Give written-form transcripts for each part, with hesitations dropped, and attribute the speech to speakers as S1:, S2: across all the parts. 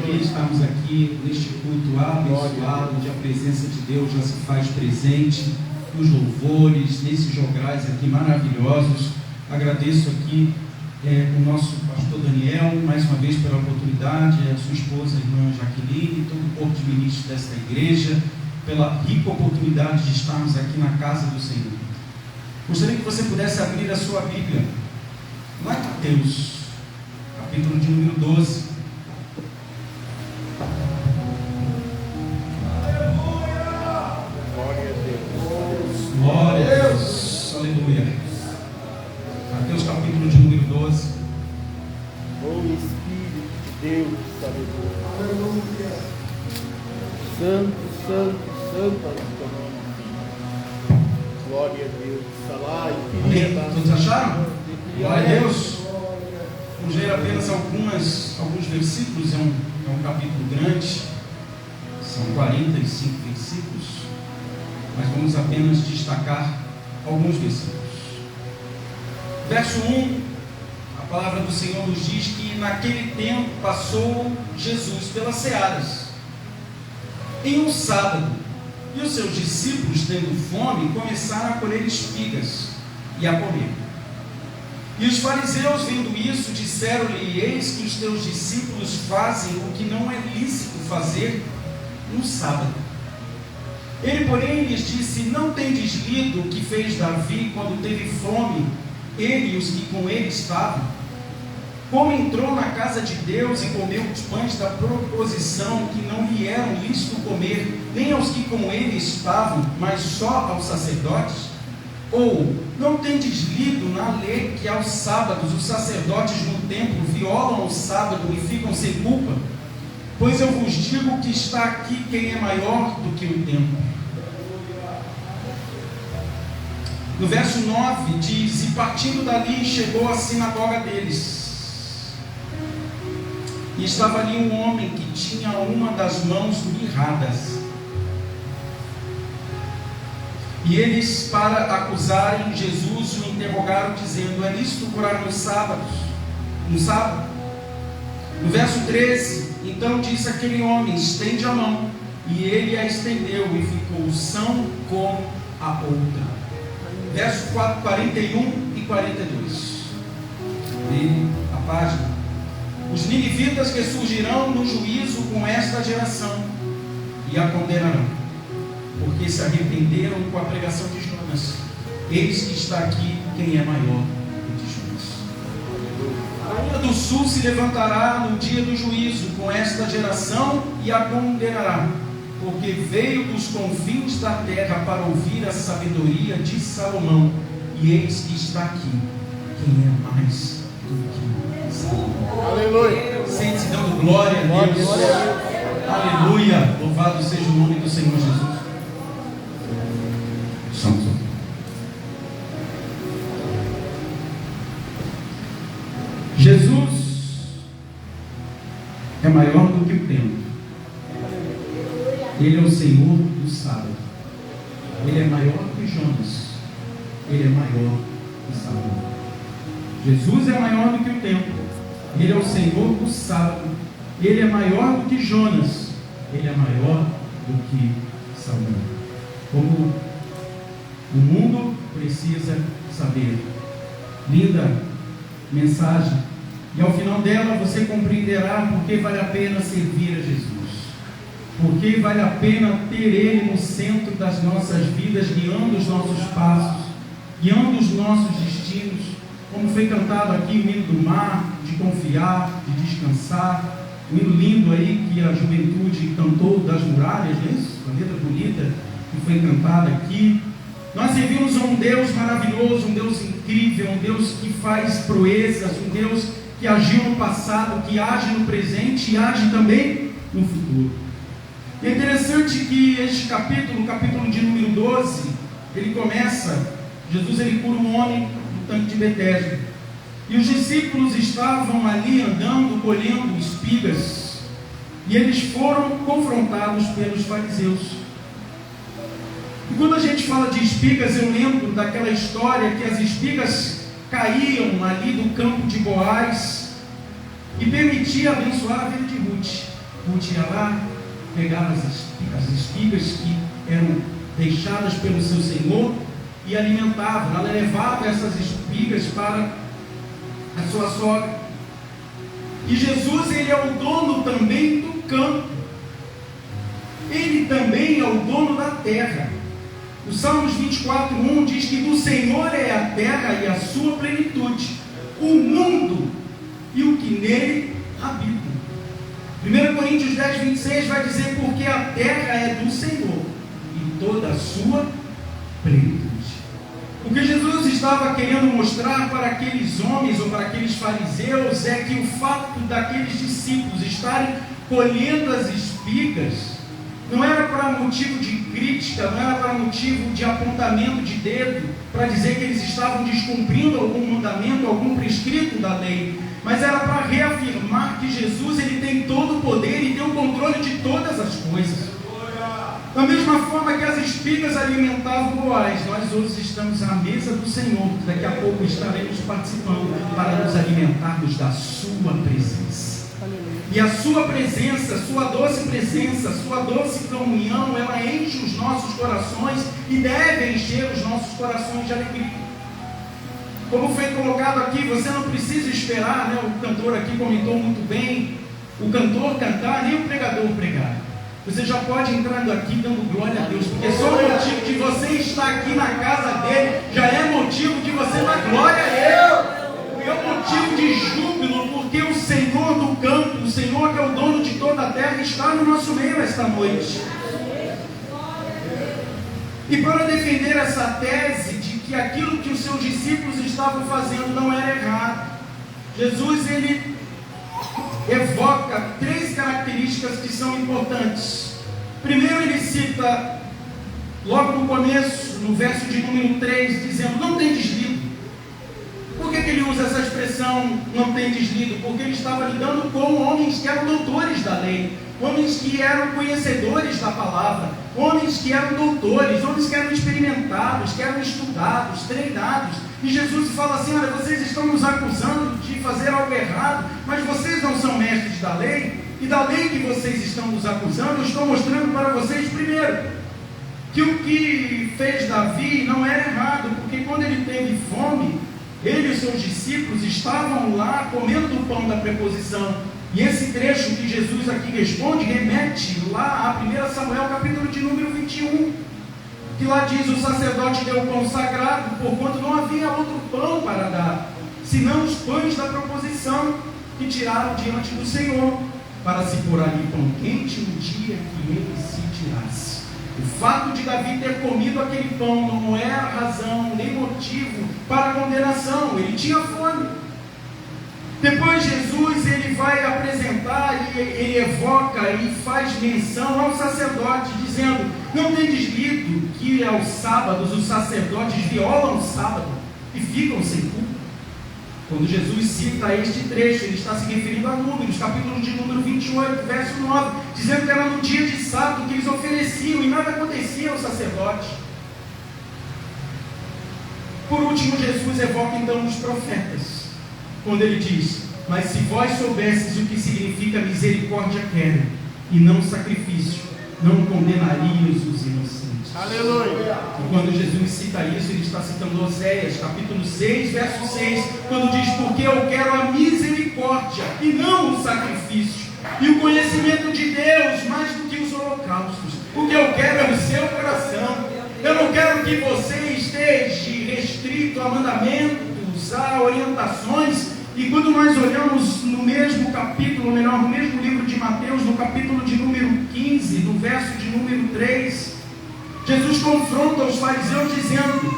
S1: alegria estarmos aqui neste culto abençoado, onde a presença de Deus já se faz presente, nos louvores, nesses jograis aqui maravilhosos. Agradeço aqui o nosso pastor Daniel, mais uma vez pela oportunidade, a sua esposa, a irmã Jaqueline, todo o corpo de ministros desta igreja, pela rica oportunidade de estarmos aqui na casa do Senhor. Gostaria que você pudesse abrir a sua Bíblia, lá em Mateus, capítulo de número 12. Glória a Deus, aleluia. Mateus capítulo de número 12.
S2: O Espírito de Deus, aleluia. Santo, santo, santo é o teu nome. Glória a Deus.
S1: Amém. Todos acharam? Glória a Deus. Vamos ler apenas alguns versículos, é um capítulo grande, são 45 versículos, mas vamos apenas destacar alguns versículos. Verso 1, a palavra do Senhor nos diz que naquele tempo passou Jesus pelas searas, em um sábado, e os seus discípulos, tendo fome, começaram a colher espigas e a comer. E os fariseus, vendo isso, disseram-lhe: eis que os teus discípulos fazem o que não é lícito fazer no sábado. Ele, porém, lhes disse: não tendes lido o que fez Davi quando teve fome, ele e os que com ele estavam? Como entrou na casa de Deus e comeu os pães da proposição, que não lhe eram lícito comer, nem aos que com ele estavam, mas só aos sacerdotes? Ou não tendes lido na lei que aos sábados os sacerdotes no templo violam o sábado e ficam sem culpa? Pois eu vos digo que está aqui quem é maior do que o templo. No verso 9 diz: e partindo dali chegou à sinagoga deles. E estava ali um homem que tinha uma das mãos mirradas. E eles, para acusarem Jesus, o interrogaram, dizendo: é lícito curar no sábado? No verso 13, então disse aquele homem: estende a mão. E ele a estendeu e ficou são como a outra. Verso 41 e 42. Leia a página. Os ninivitas que surgirão no juízo com esta geração e a condenarão, porque se arrependeram com a pregação de Jonas. Eis que está aqui quem é maior do que Jonas. A rainha do sul se levantará no dia do juízo com esta geração e a condenará, porque veio dos confins da terra para ouvir a sabedoria de Salomão. E eis que está aqui quem é mais do que Salomão.
S2: Aleluia.
S1: Sente-se dando glória a Deus. Aleluia. Louvado seja o nome do Senhor Jesus. Jesus é maior do que o templo. Ele é o Senhor do sábado. Ele é maior que Jonas. Ele é maior que Salomão. Jesus é maior do que o templo. Ele é o Senhor do sábado. Ele é maior do que Jonas. Ele é maior do que Salomão. Como o mundo precisa saber. Linda mensagem. E ao final dela você compreenderá porque vale a pena servir a Jesus. Porque vale a pena ter Ele no centro das nossas vidas, guiando os nossos passos, guiando os nossos destinos. Como foi cantado aqui o hino do mar, de confiar, de descansar. Um hino lindo aí que a juventude cantou das muralhas, não é isso? Uma letra bonita que foi cantada aqui. Nós servimos a um Deus maravilhoso, um Deus incrível, um Deus que faz proezas, um Deus que agiu no passado, que age no presente e age também no futuro. É interessante que este capítulo, o capítulo de número 12, ele começa, Jesus ele cura um homem no tanque de Betesda. E os discípulos estavam ali andando, colhendo espigas, e eles foram confrontados pelos fariseus. E quando a gente fala de espigas, eu lembro daquela história que as espigas caíam ali do campo de Boaz e permitia abençoar a vida de Ruth. Ruth ia lá, pegava as espigas que eram deixadas pelo seu senhor e alimentava. Ela levava essas espigas para a sua sogra. E Jesus, ele é o dono também do campo. Ele também é o dono da terra. O Salmos 24:1 diz que do Senhor é a terra e a sua plenitude, o mundo e o que nele habita. 1 Coríntios 10:26 vai dizer: porque a terra é do Senhor e toda a sua plenitude. O que Jesus estava querendo mostrar para aqueles homens ou para aqueles fariseus é que o fato daqueles discípulos estarem colhendo as espigas não era para motivo de crítica, não era para motivo de apontamento de dedo, para dizer que eles estavam descumprindo algum mandamento, algum prescrito da lei, mas era para reafirmar que Jesus, ele tem todo o poder e tem o controle de todas as coisas. Da mesma forma que as espigas alimentavam Boaz, nós hoje estamos à mesa do Senhor, daqui a pouco estaremos participando para nos alimentarmos da sua presença. E a sua presença, sua doce comunhão, ela enche os nossos corações e deve encher os nossos corações de alegria. Como foi colocado aqui, você não precisa esperar, né? O cantor aqui comentou muito bem, o cantor cantar, nem o pregador pregar. Você já pode entrar aqui dando glória a Deus, porque só o motivo de você estar aqui na casa dele já é motivo de você dar glória a ele. É um motivo de júbilo, porque o Senhor do campo, o Senhor que é o dono de toda a terra, está no nosso meio esta noite. E para defender essa tese de que aquilo que os seus discípulos estavam fazendo não era errado, Jesus, ele evoca 3 características que são importantes. Primeiro, ele cita logo no começo, no verso de número 3, dizendo: não tem deslido. Por que ele usa essa expressão, não tem deslido? Porque ele estava lidando com homens que eram doutores da lei, homens que eram conhecedores da palavra, homens que eram doutores, homens que eram experimentados, que eram estudados, treinados. E Jesus fala assim: olha, vocês estão nos acusando de fazer algo errado, mas vocês não são mestres da lei, e da lei que vocês estão nos acusando, eu estou mostrando para vocês, primeiro, que o que fez Davi não era errado, porque quando ele teve fome, ele e os seus discípulos estavam lá comendo do pão da preposição. E esse trecho que Jesus aqui responde remete lá a 1 Samuel, capítulo de número 21, que lá diz: o sacerdote deu o pão sagrado, porquanto não havia outro pão para dar, senão os pães da proposição, que tiraram diante do Senhor, para se pôr ali pão quente no dia que ele se tirasse. O fato de Davi ter comido aquele pão não era razão nem motivo para a condenação, ele tinha fome. Depois Jesus, ele vai apresentar e ele evoca e faz menção ao sacerdote, dizendo: não tem deslido que aos sábados os sacerdotes violam o sábado e ficam sem culpa? Quando Jesus cita este trecho, ele está se referindo a Números, capítulo de número 28, verso 9, dizendo que era no dia de sábado que eles ofereciam e nada acontecia ao sacerdote. Por último, Jesus evoca então os profetas, quando ele diz: mas se vós soubesses o que significa misericórdia quero, e não sacrifício, não condenarias os inocentes.
S2: Aleluia!
S1: E quando Jesus cita isso, ele está citando Oséias, capítulo 6, verso 6, quando diz: porque eu quero a misericórdia e não o sacrifício, e o conhecimento de Deus mais do que os holocaustos. O que eu quero é o seu coração. Eu não quero que você esteja restrito a mandamentos, a orientações. E quando nós olhamos no mesmo capítulo, ou melhor, no mesmo livro de Mateus, no capítulo de número 15, no verso de número 3, Jesus confronta os fariseus dizendo: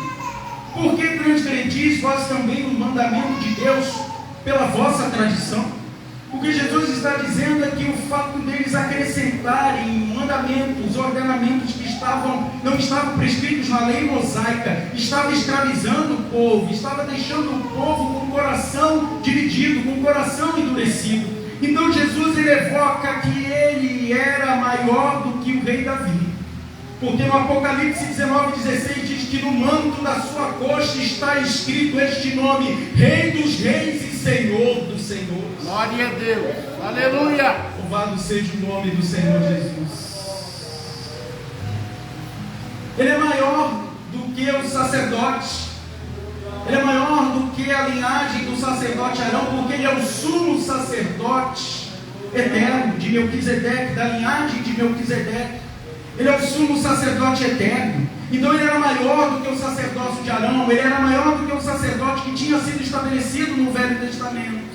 S1: por que transgredis vós também o mandamento de Deus pela vossa tradição? O que Jesus está dizendo é que o fato deles acrescentarem mandamentos, ordenamentos que não estavam prescritos na lei mosaica, estava escravizando o povo, estava deixando o povo com o coração dividido, com o coração endurecido. Então Jesus, ele evoca que ele era maior do que o rei Davi, porque no Apocalipse 19:16 diz que no manto da sua coxa está escrito este nome: Rei dos Reis e Senhor dos Senhores.
S2: Glória a Deus, aleluia!
S1: O Louvado seja o nome do Senhor Jesus. Ele é maior do que o sacerdote. Ele é maior do que a linhagem do sacerdote Arão, porque ele é o sumo sacerdote eterno de Melquisedeque, da linhagem de Melquisedeque. Ele é o sumo sacerdote eterno. Então ele era maior do que o sacerdócio de Arão. Ele era maior do que o sacerdote que tinha sido estabelecido no Velho Testamento.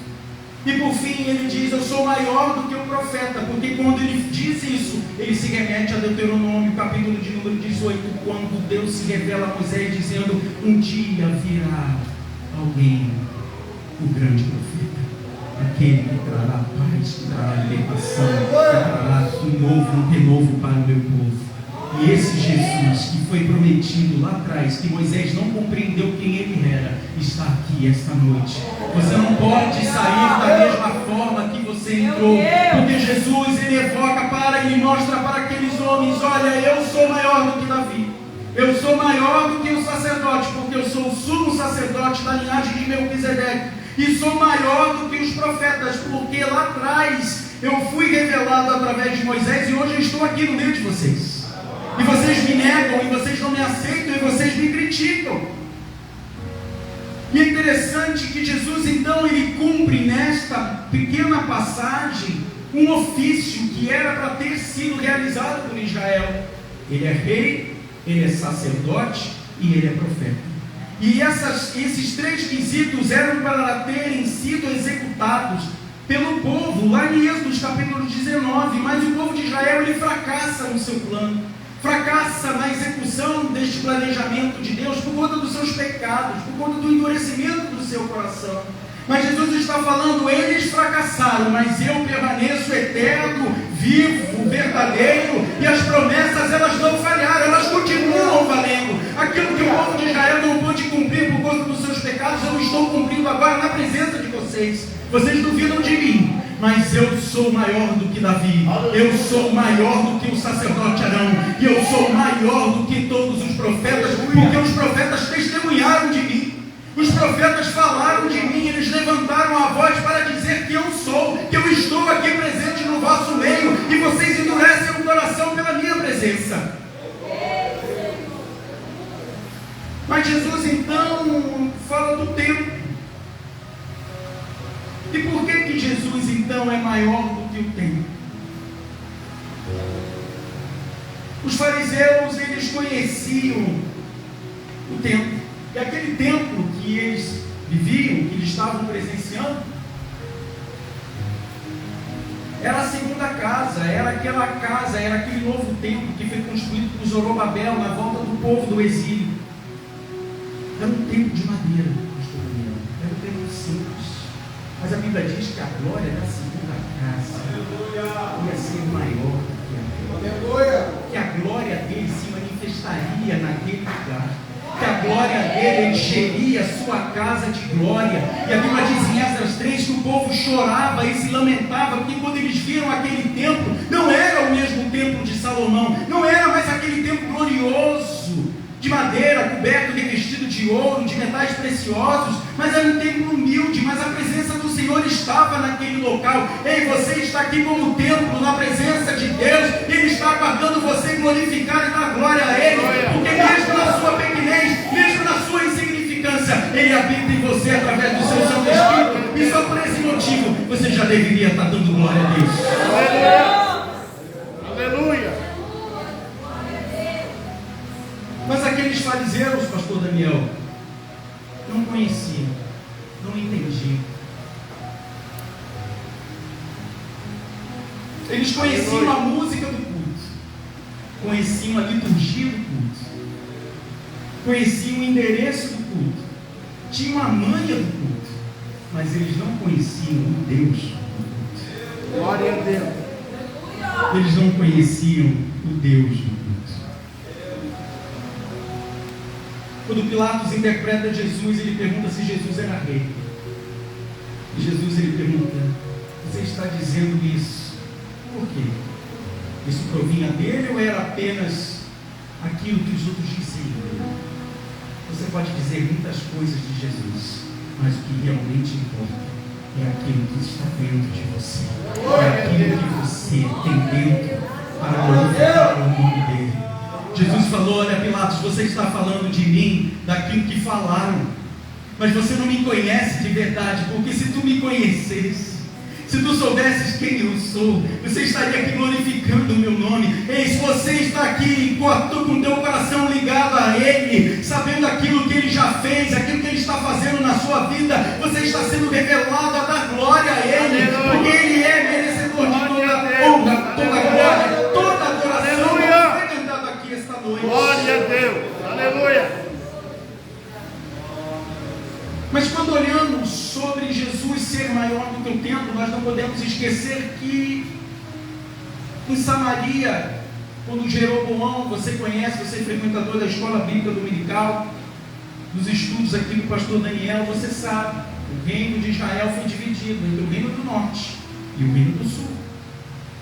S1: E por fim ele diz: eu sou maior do que o profeta, porque quando ele diz isso, ele se remete a Deuteronômio, capítulo de número 18, quando Deus se revela a Moisés dizendo: um dia virá alguém, o grande profeta, aquele que trará paz, que trará libertação, que trará um renovo para o meu povo. E esse Jesus que foi prometido lá atrás, que Moisés não compreendeu quem ele era, está aqui esta noite. Você não pode sair da mesma forma que você entrou, porque Jesus ele evoca ele mostra para aqueles homens: olha, eu sou maior do que Davi, eu sou maior do que o sacerdote, porque eu sou o sumo sacerdote da linhagem de Melquisedeque, e sou maior do que os profetas, porque lá atrás eu fui revelado através de Moisés, e hoje eu estou aqui no meio de vocês. E vocês me negam, e vocês não me aceitam, e vocês me criticam. E é interessante que Jesus então ele cumpre nesta pequena passagem um ofício que era para ter sido realizado por Israel. Ele é rei, ele é sacerdote e ele é profeta. E esses três quesitos eram para terem sido executados pelo povo lá em Êxodo capítulo 19, mas o povo de Israel ele fracassa no seu plano. Fracassa na execução deste planejamento de Deus por conta dos seus pecados, por conta do endurecimento do seu coração. Mas Jesus está falando: eles fracassaram, mas eu permaneço eterno, vivo, verdadeiro, e as promessas elas não falharam, elas continuam valendo. Aquilo que o povo de Israel não pôde cumprir por conta dos seus pecados, eu estou cumprindo agora na presença de vocês. Vocês duvidam de mim, mas eu sou maior do que Davi, eu sou maior do que o sacerdote Arão, e eu sou maior do que todos os profetas, porque os profetas testemunharam de mim, os profetas falaram de mim, eles levantaram a voz para dizer que eu sou, que eu estou aqui presente no vosso meio, e vocês endurecem o coração pela minha presença. Mas Jesus então fala do tempo. E por que Jesus então é maior do que o tempo? Os fariseus eles conheciam o templo, e aquele templo que eles viviam, que eles estavam presenciando, era a segunda casa, era aquela casa, era aquele novo templo que foi construído por Zorobabel na volta do povo do exílio. Era um templo de madeira, pastor Daniel, era um templo simples. Mas a Bíblia diz que a glória da segunda casa ia ser maior do que a glória. Que a glória dele se manifestaria naquele lugar. Que a glória dele encheria a sua casa de glória. E a Bíblia diz em Esdras 3 que o povo chorava e se lamentava, porque quando eles viram aquele templo, não era o mesmo templo de Salomão, não era mais aquele templo glorioso, de madeira, coberto, revestido de ouro, de metais preciosos, mas era um templo humilde, mas a presença do Senhor estava naquele local. Ei, você está aqui como templo, na presença de Deus, Ele está aguardando você glorificar e dar glória a Ele, porque mesmo na sua pequenez, mesmo na sua insignificância, Ele habita em você através do seu Santo Espírito, e só por esse motivo, você já deveria estar dando glória a Deus.
S2: Aleluia!
S1: Mas aqueles fariseus, pastor Daniel, não conheciam, não entendiam. Eles conheciam a música do culto, conheciam a liturgia do culto, conheciam o endereço do culto, tinham a manha do culto, mas eles não conheciam o Deus do culto.
S2: Glória a Deus.
S1: Eles não conheciam o Deus do culto. Quando Pilatos interpreta Jesus, ele pergunta se Jesus era rei. E Jesus ele pergunta: você está dizendo isso por quê? Isso provinha dele ou era apenas aquilo que os outros diziam? Você pode dizer muitas coisas de Jesus, mas o que realmente importa é aquilo que está dentro de você. É aquilo que você tem dentro para glorificar o nome dele. Jesus falou: olha, Pilatos, você está falando de mim, daquilo que falaram, mas você não me conhece de verdade, porque se tu me conhecesse, se tu soubesses quem eu sou, você estaria aqui glorificando o meu nome. Eis, você está aqui com o teu coração ligado a Ele, sabendo aquilo que Ele já fez, aquilo que Ele está fazendo na sua vida. Você está sendo revelado a dar glória a Ele, porque Ele é merecedor de toda honra, toda glória, toda adoração. Foi cantado aqui esta noite.
S2: Glória a Deus, aleluia.
S1: Mas quando olhamos sobre Jesus ser maior do que o templo, nós não podemos esquecer que em Samaria, quando Jeroboão, você conhece, você é frequentador da escola bíblica dominical, dos estudos aqui do pastor Daniel, você sabe, o reino de Israel foi dividido entre o reino do norte e o reino do sul.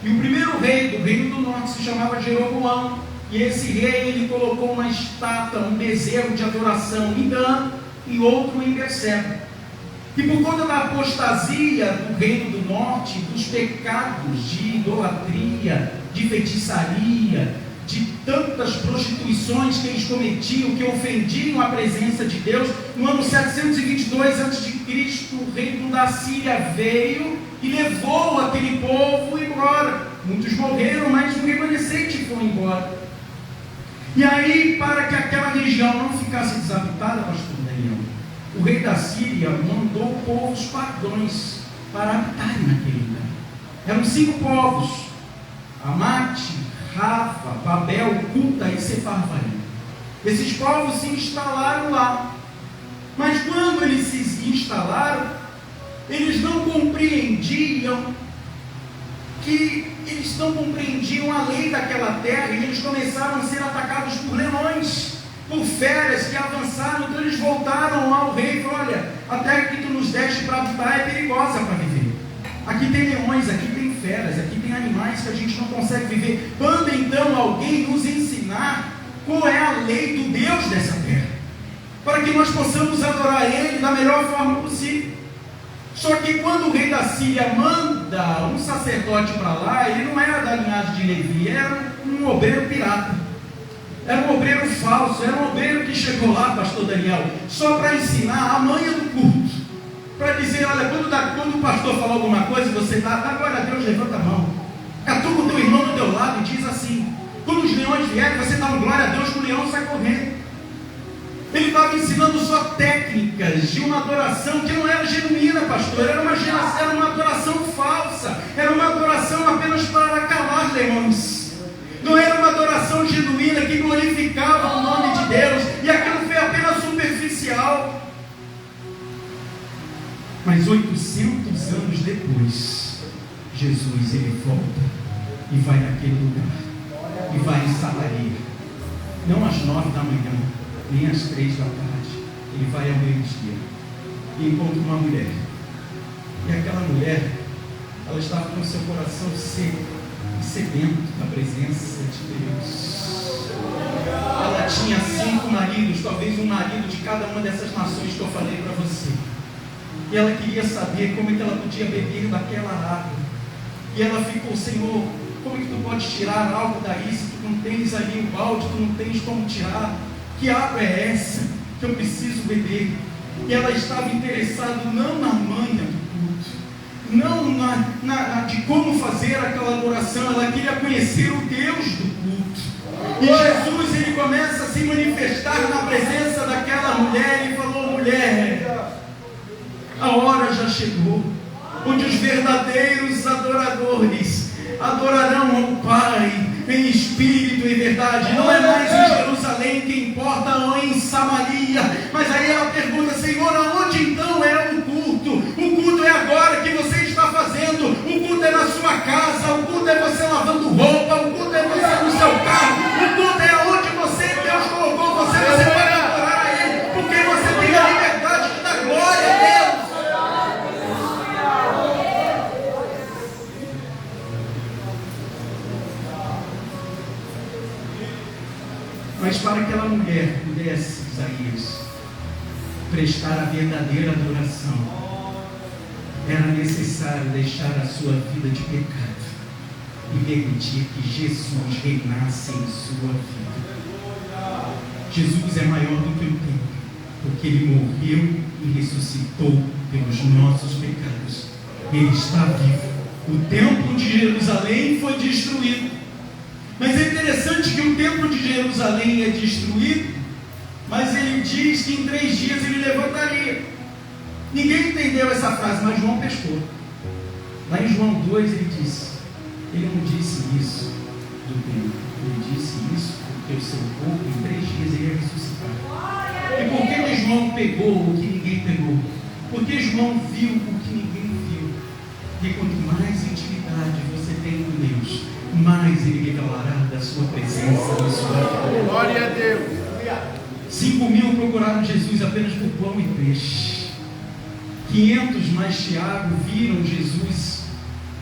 S1: E o primeiro rei do reino do norte se chamava Jeroboão, e esse rei, ele colocou uma estátua, um bezerro de adoração em Dan e outro em Berseba. E por conta da apostasia do reino do norte, dos pecados de idolatria, de feitiçaria, de tantas prostituições que eles cometiam, que ofendiam a presença de Deus, no ano 722 a.C., o reino da Síria veio e levou aquele povo embora. Muitos morreram, mas o remanescente foi embora. E aí, para que aquela região não ficasse desabitada, pastor Daniel, o rei da Síria mandou povos pagãos para habitarem naquele lugar. Eram 5 povos: Amate, Rafa, Babel, Cuta e Sefarvaim. Esses povos se instalaram lá. Mas quando eles se instalaram, eles não compreendiam a lei daquela terra, e eles começaram a ser atacados por leões, por feras que avançaram. Então eles voltaram ao rei e falaram: olha, a terra que tu nos deste para habitar é perigosa para viver. Aqui tem leões, aqui tem feras, aqui tem animais que a gente não consegue viver. Manda então alguém nos ensinar qual é a lei do Deus dessa terra, para que nós possamos adorar Ele da melhor forma possível. Só que quando o rei da Síria manda um sacerdote para lá, ele não era da linhagem de Levi, era um obreiro pirata, era um obreiro falso, era um obreiro que chegou lá, pastor Daniel, só para ensinar a manha do culto, para dizer: olha, quando o pastor falar alguma coisa, você dá glória a Deus, levanta a mão, catuca o teu irmão do teu lado e diz assim. Quando os leões vierem, você dá uma glória a Deus, que o leão sai correndo. Ele estava ensinando só técnicas de uma adoração que não era genuína, pastor. Era uma adoração falsa. Era uma adoração apenas para calar leões. Não era uma adoração genuína que glorificava o nome de Deus. E aquilo foi apenas superficial. Mas 800 anos depois, Jesus, ele volta e vai naquele lugar. E vai em Samaria. Não às 9 da manhã, nem às 3 da tarde. Ele vai ao meio-dia e encontra uma mulher. E aquela mulher, ela estava com seu coração seco e sedento da presença de Deus. Ela tinha 5 maridos, talvez um marido de cada uma dessas nações que eu falei para você. E ela queria saber como é que ela podia beber daquela água. E ela ficou: Senhor, como é que tu podes tirar algo daí se tu não tens ali o balde, tu não tens como tirar? Que água é essa que eu preciso beber? E ela estava interessada não na manha do culto, não de como fazer aquela adoração. Ela queria conhecer o Deus do culto. E Jesus, ele começa a se manifestar na presença daquela mulher e falou: mulher, a hora já chegou, onde os verdadeiros adoradores adorarão ao Pai em espírito e verdade. Não é mais em Jerusalém que importa, ou em Samaria. Mas aí ela pergunta: Senhor, aonde então é o culto? O culto é agora que você está fazendo. O culto é na sua casa. O culto é você lavando roupa. O culto é você no seu carro. O culto é onde Deus colocou você. Você pode adorar a Ele, porque você tem a liberdade de dar glória a Deus. Mas para que aquela mulher pudesse, Isaías, prestar a verdadeira adoração, era necessário deixar a sua vida de pecado e permitir que Jesus reinasse em sua vida. Jesus é maior do que o tempo, porque Ele morreu e ressuscitou pelos nossos pecados. Ele está vivo. O templo de Jerusalém foi destruído. Mas é interessante que o templo de Jerusalém é destruído, mas ele diz que em 3 dias ele levantaria. Ninguém entendeu essa frase, mas João pescou. Lá em João 2 ele disse, ele não disse isso do templo, ele disse isso porque o seu corpo em 3 dias ele ia ressuscitar. E por que João pegou o que ninguém pegou? Porque João viu o que ninguém viu. E quanto mais intimidade você tem com Deus, mais Ele revelará da sua presença na sua vida.
S2: Glória a Deus.
S1: 5.000 procuraram Jesus apenas por pão e peixe. 500 mais Tiago viram Jesus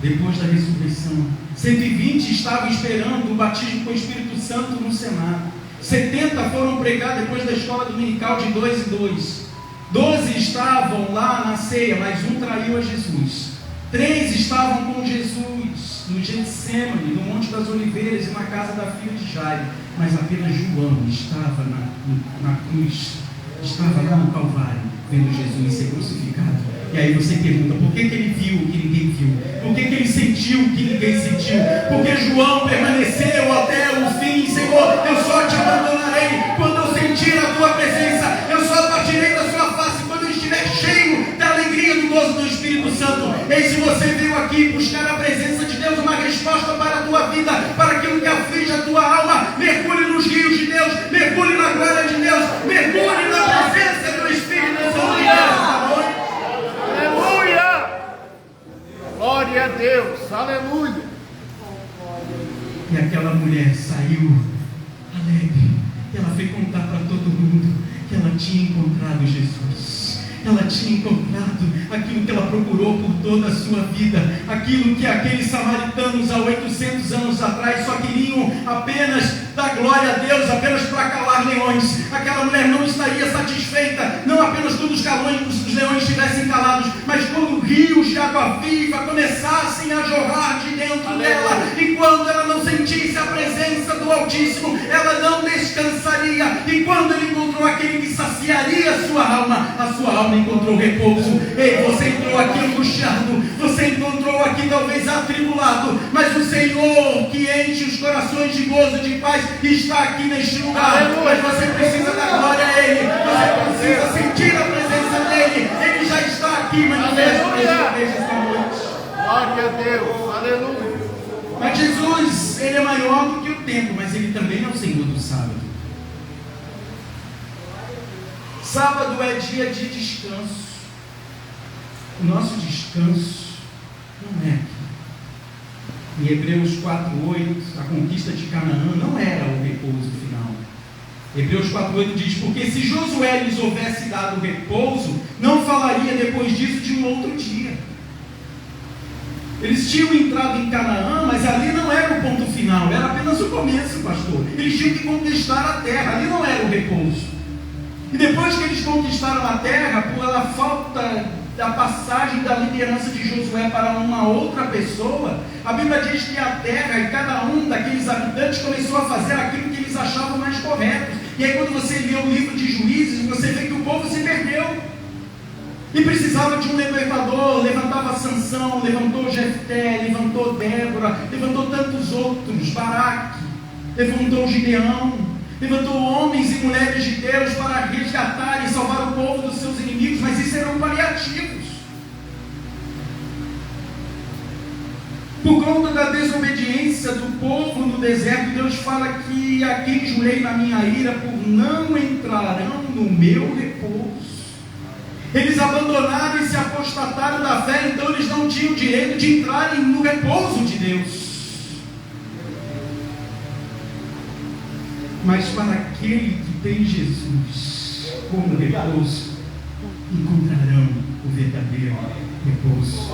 S1: depois da ressurreição. 120 estavam esperando o batismo com o Espírito Santo no Senado. 70 foram pregar depois da escola dominical de 2 em 2. 12 estavam lá na ceia, mas um traiu a Jesus. 3 estavam com Jesus no Getsemane, no Monte das Oliveiras e na casa da filha de Jairo, mas apenas João estava na cruz, estava lá no Calvário, vendo Jesus ser crucificado. E aí você pergunta, por que ele viu o que ninguém viu? Por que ele sentiu o que ninguém sentiu? Porque João permaneceu até o fim. Senhor, eu só te abandonarei quando eu sentir a tua presença, eu só partirei da sua face quando eu estiver cheio da alegria do gozo do Espírito Santo. E se você veio aqui buscar a presença de Deus, uma resposta para a tua vida, para aquilo que aflige a tua alma, mergulhe nos rios de Deus, mergulhe na glória de Deus, mergulhe na presença do Espírito Santo de Deus.
S2: Aleluia! Glória a Deus, aleluia!
S1: E aquela mulher saiu alegre. Ela foi contar para todo mundo que ela tinha encontrado Jesus. Ela tinha encontrado aquilo que ela procurou por toda a sua vida, aquilo que aqueles samaritanos há 800 anos atrás só queriam apenas dar glória a Deus, apenas para calar leões. Aquela mulher não estaria satisfeita, não apenas quando os leões estivessem calados, mas quando rios de água viva começassem a jorrar de dentro dela, e quando ela não sentisse a presença do Altíssimo, ela não descansaria. E quando ele encontrou aquele que saciaria a sua alma encontrou repouso. Ei, você entrou aqui angustiado, você encontrou aqui talvez atribulado, mas o Senhor que enche os corações de gozo e de paz está aqui neste lugar. Mas você precisa dar glória a Ele, você precisa sentir a presença dEle. Ele já está aqui, manifesto esta noite.
S2: Glória a Deus, aleluia!
S1: Mas Jesus, Ele é maior do que o tempo, mas Ele também é o Senhor do sábado. Sábado é dia de descanso. O nosso descanso não é aqui. Em Hebreus 4:8, a conquista de Canaã não era o repouso final. Hebreus 4:8 diz, porque se Josué lhes houvesse dado repouso, não falaria depois disso de um outro dia. Eles tinham entrado em Canaã, mas ali não era o ponto final, era apenas o começo, pastor. Eles tinham que conquistar a terra, ali não era o repouso. E depois que eles conquistaram a terra, pela falta da passagem da liderança de Josué para uma outra pessoa, a Bíblia diz que a terra e cada um daqueles habitantes começou a fazer aquilo que eles achavam mais correto. E aí quando você lê o livro de Juízes, você vê que o povo se perdeu. E precisava de um libertador, levantava Sansão, levantou Jefté, levantou Débora, levantou tantos outros, Baraque, levantou Gideão. Levantou homens e mulheres de Deus para resgatar e salvar o povo dos seus inimigos, mas isso eram paliativos. Por conta da desobediência do povo no deserto, Deus fala que a quem jurei na minha ira, por não entrarão no meu repouso. Eles abandonaram e se apostataram da fé, então eles não tinham direito de entrarem no repouso de Deus. Mas para aquele que tem Jesus como repouso, encontrarão o verdadeiro repouso.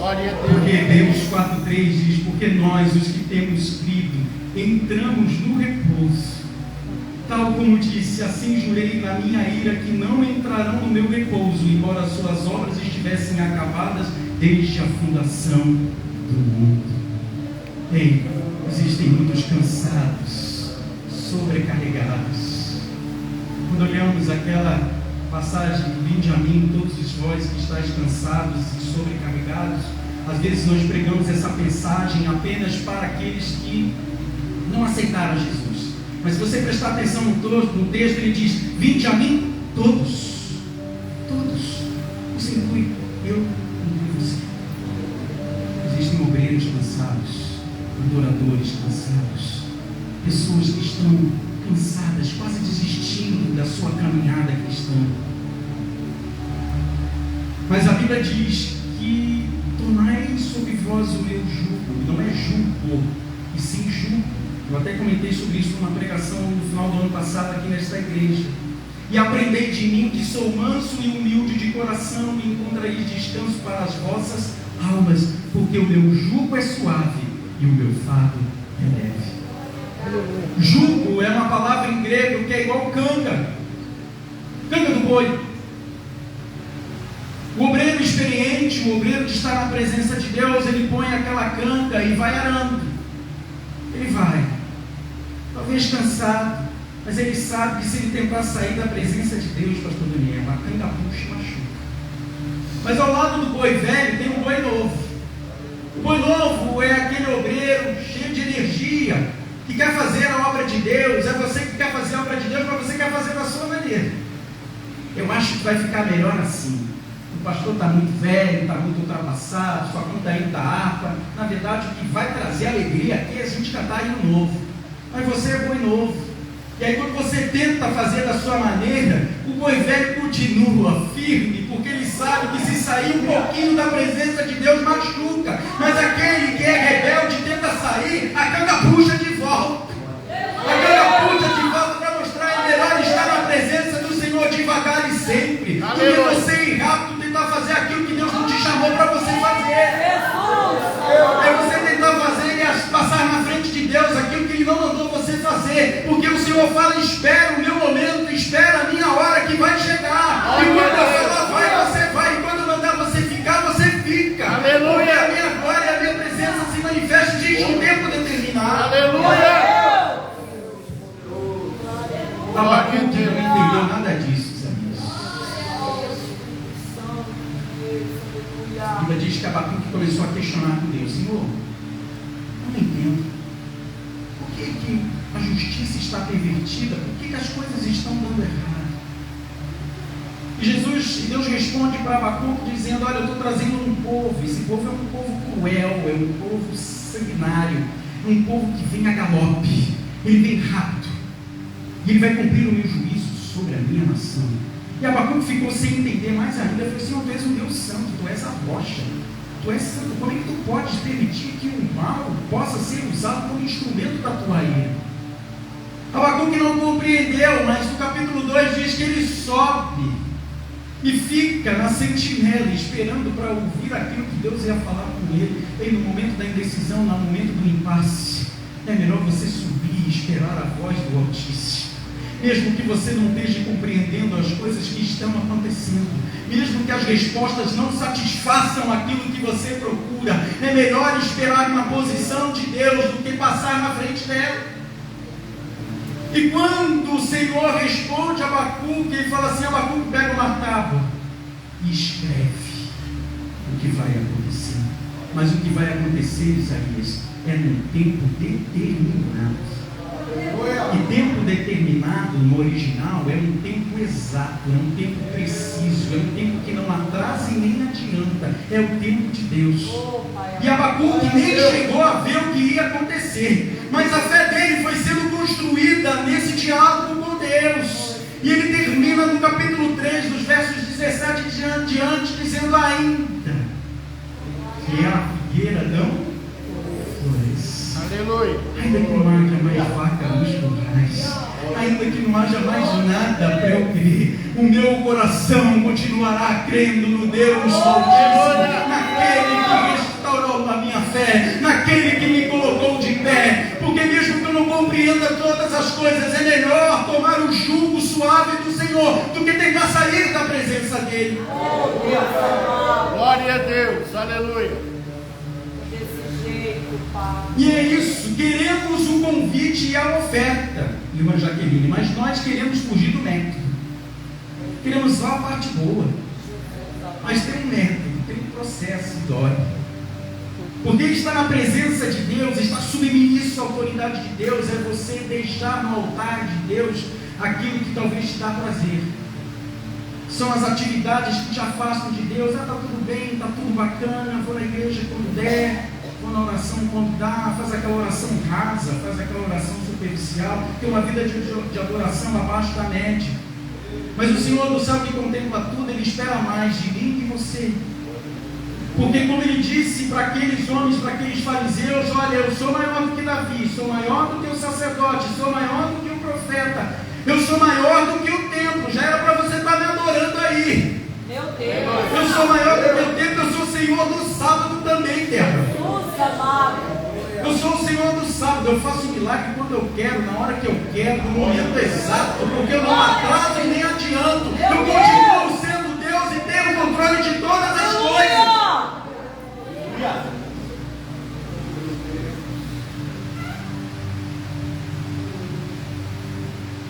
S1: Porque Hebreus 4:3 diz, porque nós, os que temos crido, entramos no repouso. Tal como disse, assim jurei na minha ira que não entrarão no meu repouso, embora suas obras estivessem acabadas desde a fundação do mundo. Ei, existem muitos cansados, sobrecarregados. Quando olhamos aquela passagem, vinde a mim todos os vós que estáis cansados e sobrecarregados, às vezes nós pregamos essa mensagem apenas para aqueles que não aceitaram Jesus. Mas se você prestar atenção no texto, ele diz, vinde a mim todos. Todos. Isso inclui eu, inclui você. Existem obreiros cansados, adoradores cansados, pessoas que estão cansadas, quase desistindo da sua caminhada cristã. Mas a Bíblia diz que tornai sobre vós o meu jugo. Não é jugo, e sim jugo. Eu até comentei sobre isso numa pregação no final do ano passado aqui nesta igreja. E aprendei de mim que sou manso e humilde de coração, e encontrareis descanso para as vossas almas, porque o meu jugo é suave e o meu fardo é leve. Jugo é uma palavra em grego que é igual canga do boi. O obreiro experiente, o obreiro que está na presença de Deus, ele põe aquela canga e vai arando. Ele vai, talvez cansado, mas ele sabe que se ele tentar sair da presença de Deus, pastor Daniel, a canga puxa e machuca. Mas ao lado do boi velho tem um boi novo. O boi novo é aquele obreiro cheio de energia, que quer fazer a obra de Deus. É você que quer fazer a obra de Deus, mas você quer fazer da sua maneira. Eu acho que vai ficar melhor assim. O pastor está muito velho, está muito ultrapassado, sua conta aí está harpa. Na verdade, o que vai trazer alegria aqui é a gente cantar hino novo. Mas você é boi novo. E aí quando você tenta fazer da sua maneira, o boi velho continua firme, porque ele sabe que se sair um pouquinho da presença de Deus machuca. Mas aquele que é rebelde tenta sair, a canga puxa de volta. A canga puxa de volta para mostrar é melhor estar na presença do Senhor devagar e sempre. Porque você ir rápido tentar fazer aquilo que Deus não te chamou para você fazer. É você tentar fazer e passar na frente de Deus aquilo que Ele não mandou você fazer. Porque o Senhor fala, espera o meu momento, espera a minha hora que vai chegar. E quando eu falar vai, você vai. E quando eu mandar você ficar, você fica.
S2: Aleluia.
S1: Porque a minha glória e a minha presença se manifesta de um tempo determinado.
S2: Aleluia.
S1: Abacuque não entendeu nada disso, amigos. A Bíblia diz que Abacuque começou a questionar com Deus: Senhor, eu não entendo. Por que a justiça está pervertida? Por que as coisas estão dando errado? E Deus responde para Abacuque dizendo: olha, eu estou trazendo um povo. Esse povo é um povo cruel, é um povo sanguinário, é um povo que vem a galope, ele vem rápido. E ele vai cumprir o meu juízo sobre a minha nação. E Abacuque ficou sem entender mais ainda. Ele falou: Senhor, tu és um Deus santo, tu és a rocha, tu és santo. Como é que tu podes permitir que o mal possa ser usado como instrumento da tua ira? Abacuque não compreendeu, mas no capítulo 2 diz que ele sobe e fica na sentinela, esperando para ouvir aquilo que Deus ia falar com ele. E no momento da indecisão, no momento do impasse, é melhor você subir e esperar a voz do Altíssimo. Mesmo que você não esteja compreendendo as coisas que estão acontecendo, mesmo que as respostas não satisfaçam aquilo que você procura, é melhor esperar na posição de Deus do que passar na frente dela. E quando o Senhor responde a Abacuque, ele fala assim: Abacuque, pega uma tábua e escreve o que vai acontecer. Mas o que vai acontecer, Isaías, é num tempo determinado. E tempo determinado no original é um tempo exato, é um tempo preciso, é um tempo que não atrasa e nem adianta, é o tempo de Deus. E Abacuque nem chegou a ver o que ia acontecer, mas a fé dele foi sendo construída nesse diálogo com Deus. E ele termina no capítulo 3, dos versos 17 diante, dizendo: ainda que a figueira não floresça,
S2: Aleluia.
S1: ainda que não haja mais vaca nos currais, ainda que não haja mais nada para eu crer, o meu coração continuará crendo no Deus Altíssimo, naquele que restaurou a minha fé, naquele que me colocou de pé. Porque mesmo que eu não compreenda todas as coisas. É melhor tomar o jugo suave do Senhor do que tentar sair da presença dele.
S2: Glória a Deus, aleluia.
S3: Desse jeito, Pai.
S1: E é isso, queremos o convite e a oferta, irmã Jaqueline, mas nós queremos fugir do método. Queremos só a parte boa. Mas tem um método, tem um processo, dói. Porque estar na presença de Deus, estar submisso à autoridade de Deus, é você deixar no altar de Deus aquilo que talvez te dá prazer. São as atividades que te afastam de Deus. Está tudo bem, está tudo bacana, vou na igreja quando der, vou na oração quando dá, faz aquela oração rasa, faz aquela oração superficial, tem uma vida de adoração abaixo da média. Mas o Senhor do céu que contempla tudo, Ele espera mais de mim que você. Porque como Ele disse para aqueles homens, para aqueles fariseus, olha, eu sou maior do que Davi, sou maior do que o sacerdote, sou maior do que o profeta, eu sou maior do que o templo. Já era para você estar me adorando aí.
S3: Meu Deus.
S1: Eu sou maior do que o templo, eu sou o Senhor do sábado também, terra.
S3: Jesus amado.
S1: Eu sou o Senhor do sábado, eu faço milagre quando eu quero, na hora que eu quero, no momento exato, porque eu não atraso e nem adianto. Eu continuo sendo Deus e tenho o controle de todas as coisas.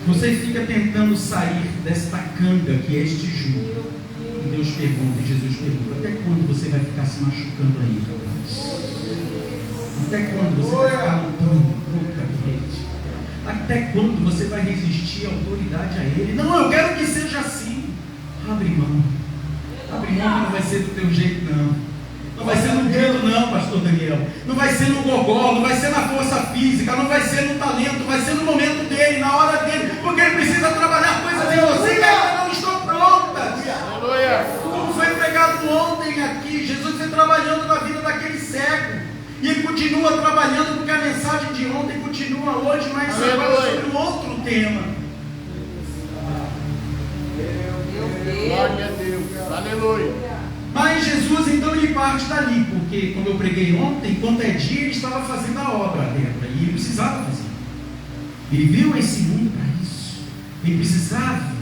S1: Você fica tentando sair desta canga que é este jugo. E Deus pergunta, e Jesus pergunta, até quando você vai ficar se machucando aí, rapaz? Até quando você vai ficar lutando contra ele? Até quando você vai resistir à autoridade a ele? Não, eu quero que seja assim. Abre mão. Abre mão que não vai ser do teu jeito, não. Não vai ser no dedo, não, pastor Daniel. Não vai ser no gogó, não vai ser na força física, não vai ser no talento, vai ser no momento dele, na hora dele, porque ele precisa trabalhar coisas em você que ainda não estão prontas.
S2: Aleluia.
S1: Como foi pregado ontem aqui, Jesus foi trabalhando na vida daquele cego. E ele continua trabalhando, porque a mensagem de ontem continua hoje, mas agora sobre um outro tema.
S2: Glória a Deus, aleluia.
S1: Mas Jesus então ele parte dali, porque como eu preguei ontem, enquanto é dia ele estava fazendo a obra dentro, e ele precisava fazer. Ele veio a esse mundo para isso. Ele precisava,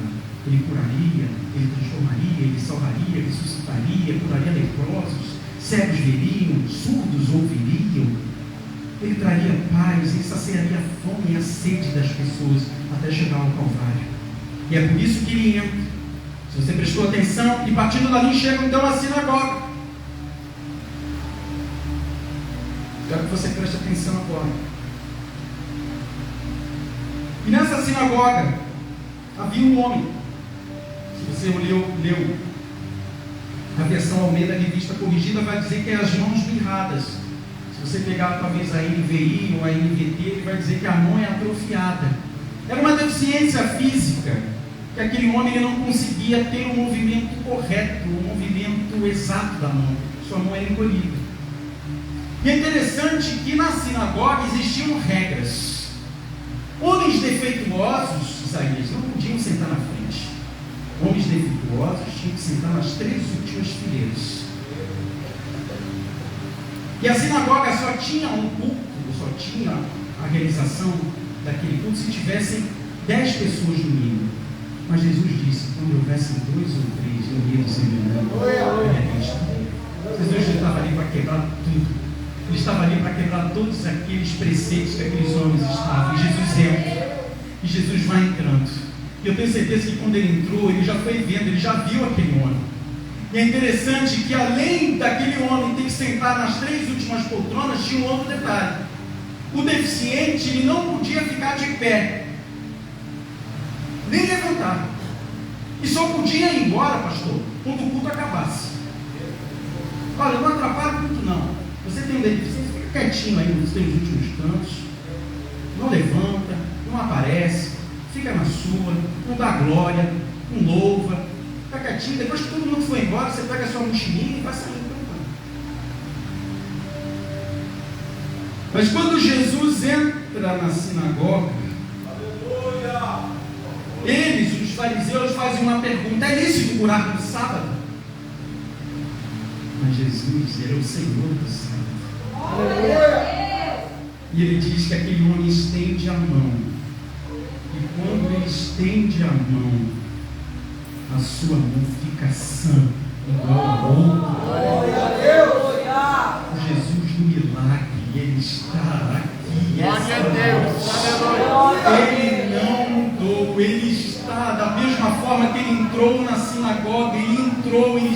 S1: ele curaria, ele transformaria, ele salvaria, ele ressuscitaria, curaria leprosos, cegos veriam, surdos ouviriam, ele traria paz, ele saciaria a fome e a sede das pessoas até chegar ao Calvário. E é por isso que ele entra. Se você prestou atenção, e partindo dali chega então a sinagoga. Quero que você preste atenção agora. E nessa sinagoga havia um homem. Se você leu a versão Almeida Revista Corrigida, vai dizer que é as mãos mirradas. Se você pegar talvez a NVI ou a NVT, ele vai dizer que a mão é atrofiada. Era uma deficiência física, que aquele homem ele não conseguia ter um movimento correto, um movimento exato da mão. Sua mão era encolhida. E é interessante que na sinagoga existiam regras. Homens defeituosos, Isaías, não podiam sentar na frente. Homens defeituosos tinham que sentar nas 3 últimas fileiras. E a sinagoga só tinha um culto, só tinha a realização daquele culto se tivessem 10 pessoas no mínimo. Mas Jesus disse, quando houvessem 2 ou 3 reunidos em meu nome, Jesus já estava ali para quebrar tudo. Ele estava ali para quebrar todos aqueles preceitos que aqueles homens estavam. E Jesus entra. E Jesus vai entrando. E eu tenho certeza que quando ele entrou, ele já foi vendo, ele já viu aquele homem. E é interessante que além daquele homem ter que sentar nas 3 últimas poltronas, tinha um outro detalhe. O deficiente, ele não podia ficar de pé, nem levantar. E só podia ir embora, pastor, quando o culto acabasse. Olha, não atrapalha muito não. Você tem um deficiente, fica quietinho aí nos teus últimos cantos. Não levanta, não aparece, fica na sua, não dá glória, não louva, fica quietinho. Depois que todo mundo for embora, você pega a sua mochilinha e vai sair cantando. Mas quando Jesus entra na sinagoga, eles, os fariseus, fazem uma pergunta: é lícito curar no sábado? Mas Jesus, ele é o Senhor do sábado. E ele diz que aquele homem estende estende a mão. E quando ele estende a mão, a sua mão fica sã, igual a outra. Jesus do milagre, ele está aqui.
S2: Glória a Deus. Aleluia.
S1: Ele não mudou, ele está da mesma forma que ele entrou na sinagoga, ele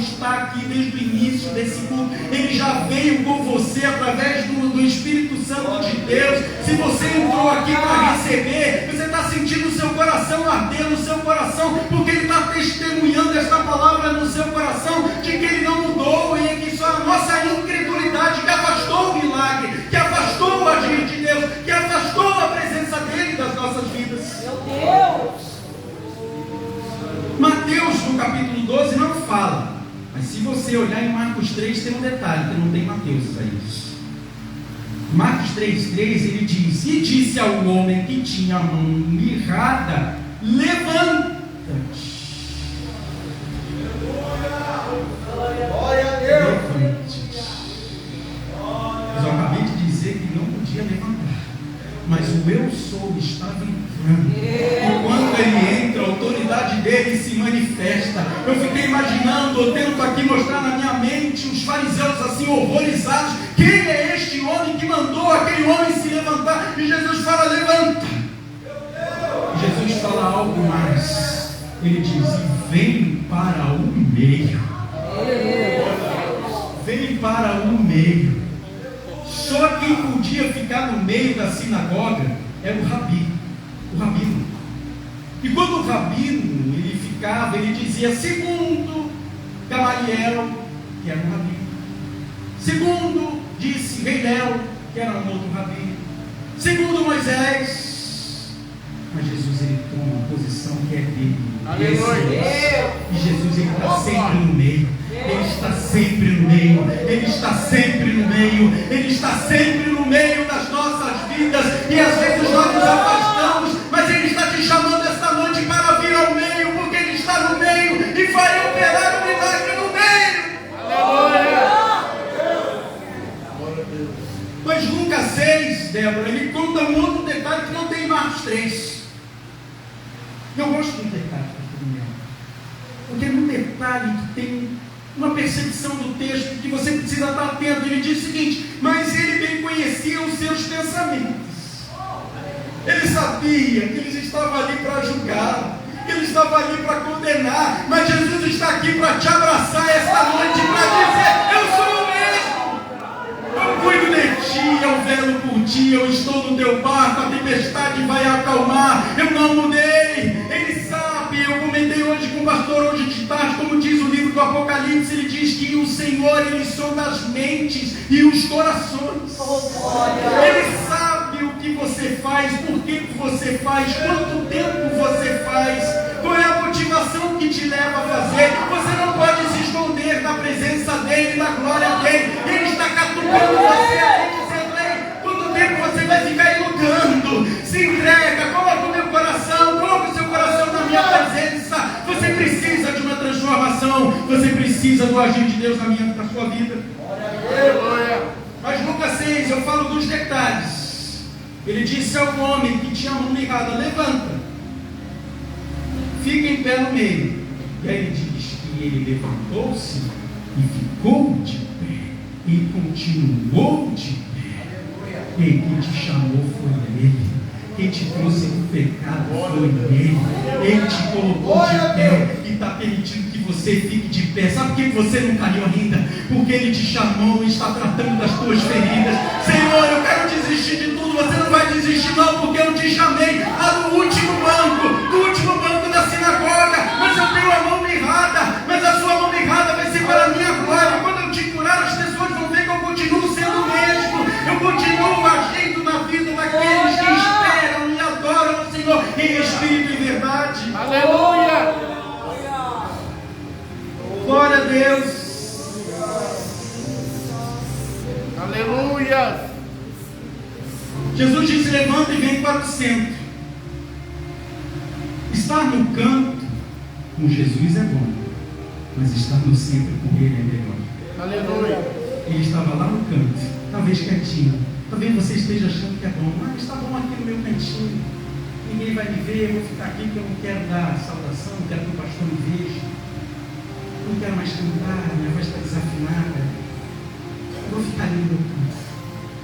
S1: está aqui desde o início desse culto. Ele já veio com você através do Espírito Santo de Deus. Se você entrou aqui para receber, você está sentindo o seu coração arder no seu coração, porque ele está testemunhando esta palavra no seu coração, de que ele não mudou, e que só a nossa incredulidade que afastou o milagre, que afastou o agir de Deus, que afastou a presença dele das nossas vidas.
S3: Meu Deus!
S1: Mateus, no capítulo 12, não fala, mas se você olhar em Marcos 3, tem um detalhe, que não tem Mateus aí. Marcos 3,3, ele diz: e disse ao homem que tinha a mão mirrada, levanta-te.
S4: Glória a Deus.
S1: Levante-te. Mas eu acabei de dizer que não podia levantar, mas o eu sou estava entrando. E quando ele entra, a autoridade dele se manifesta. Eu fiquei imaginando, eu tento aqui mostrar na minha mente os fariseus assim horrorizados. Quem é este homem que mandou aquele homem se levantar? E Jesus fala: levanta. Jesus fala algo mais. Ele diz: vem para o meio. Vem para o meio. Só quem podia ficar no meio da sinagoga era o rabino. O rabino. E quando o rabino ele ficava, ele dizia segundo Gamaliel, que era um rabino. Segundo disse Reilel, que era um outro rabino. Segundo Moisés. Mas Jesus ele toma uma posição que é dele.
S2: Aleluia.
S1: E Jesus ele está sempre no meio. Ele está sempre no meio. Ele está sempre no meio. Ele está sempre no meio das nossas vidas. E às vezes nós nos afastamos, mas ele está te chamando esta noite para vir ao meio, porque ele está no meio e vai operar o milagre no meio.
S2: Aleluia.
S1: Mas Lucas 6, Débora, ele conta um outro detalhe que não tem em Marcos 3. Eu gosto de um detalhe, porque no detalhe que tem uma percepção do texto que você precisa estar atento. Ele diz o seguinte: mas ele bem conhecia os seus pensamentos. Ele sabia que eles estavam ali para julgar, que ele estava ali para condenar, mas Jesus está aqui para te abraçar esta noite, para dizer: eu sou o mesmo, eu cuido de ti, eu velo por ti, eu estou no teu barco, a tempestade vai acalmar, eu não mudei. Ele sabe, eu comentei hoje com o pastor, hoje de tarde, como diz o livro do Apocalipse, ele diz que o Senhor, ele sonda as mentes e os corações. Ele sabe o que você faz, por que você faz, quanto tempo você faz, qual é a motivação que te leva a fazer. Você não pode se esconder da presença dele, da glória dele. Ele está catucando você aqui, dizendo: ei, quanto tempo você vai ficar iludando? Se entrega, coloca o meu coração, coloca o seu coração na minha presença. Você precisa de uma transformação, você precisa do agir de Deus na sua vida.
S2: Aleluia.
S1: Mas Lucas 6, eu falo dos detalhes. Ele disse ao homem que tinha a mão mirrada: levanta, fica em pé no meio. E aí ele diz que ele levantou-se e ficou de pé. Ele continuou de pé. E quem te chamou foi ele. Quem te trouxe do pecado foi ele. Ele te colocou de pé e está permitindo que você fique de pé. Sabe por que você não caiu ainda? Porque ele te chamou e está tratando das tuas feridas. Senhor, eu quero desistir de tudo. Você não vai desistir não, porque eu te chamei lá no último banco da sinagoga. Mas eu tenho a mão mirrada, mas a sua mão mirrada vai ser para a minha glória. Quando eu te curar, as pessoas vão ver que eu continuo sendo o mesmo. Eu continuo agindo na vida daqueles que esperam e adoram o Senhor em espírito e verdade.
S2: Aleluia.
S1: Glória a Deus.
S2: Aleluia.
S1: Jesus disse: levanta e vem para o centro. Estar no canto com Jesus é bom, mas estar no centro com Ele é melhor.
S2: Aleluia.
S1: Ele estava lá no canto, talvez quietinho. Talvez você esteja achando que é bom, mas está bom aqui no meu cantinho. gente, ninguém vai me ver, eu vou ficar aqui porque eu não quero dar saudação, não quero que o pastor me veja, não quero mais cantar, minha voz está desafinada, eu vou ficar ali no meu canto.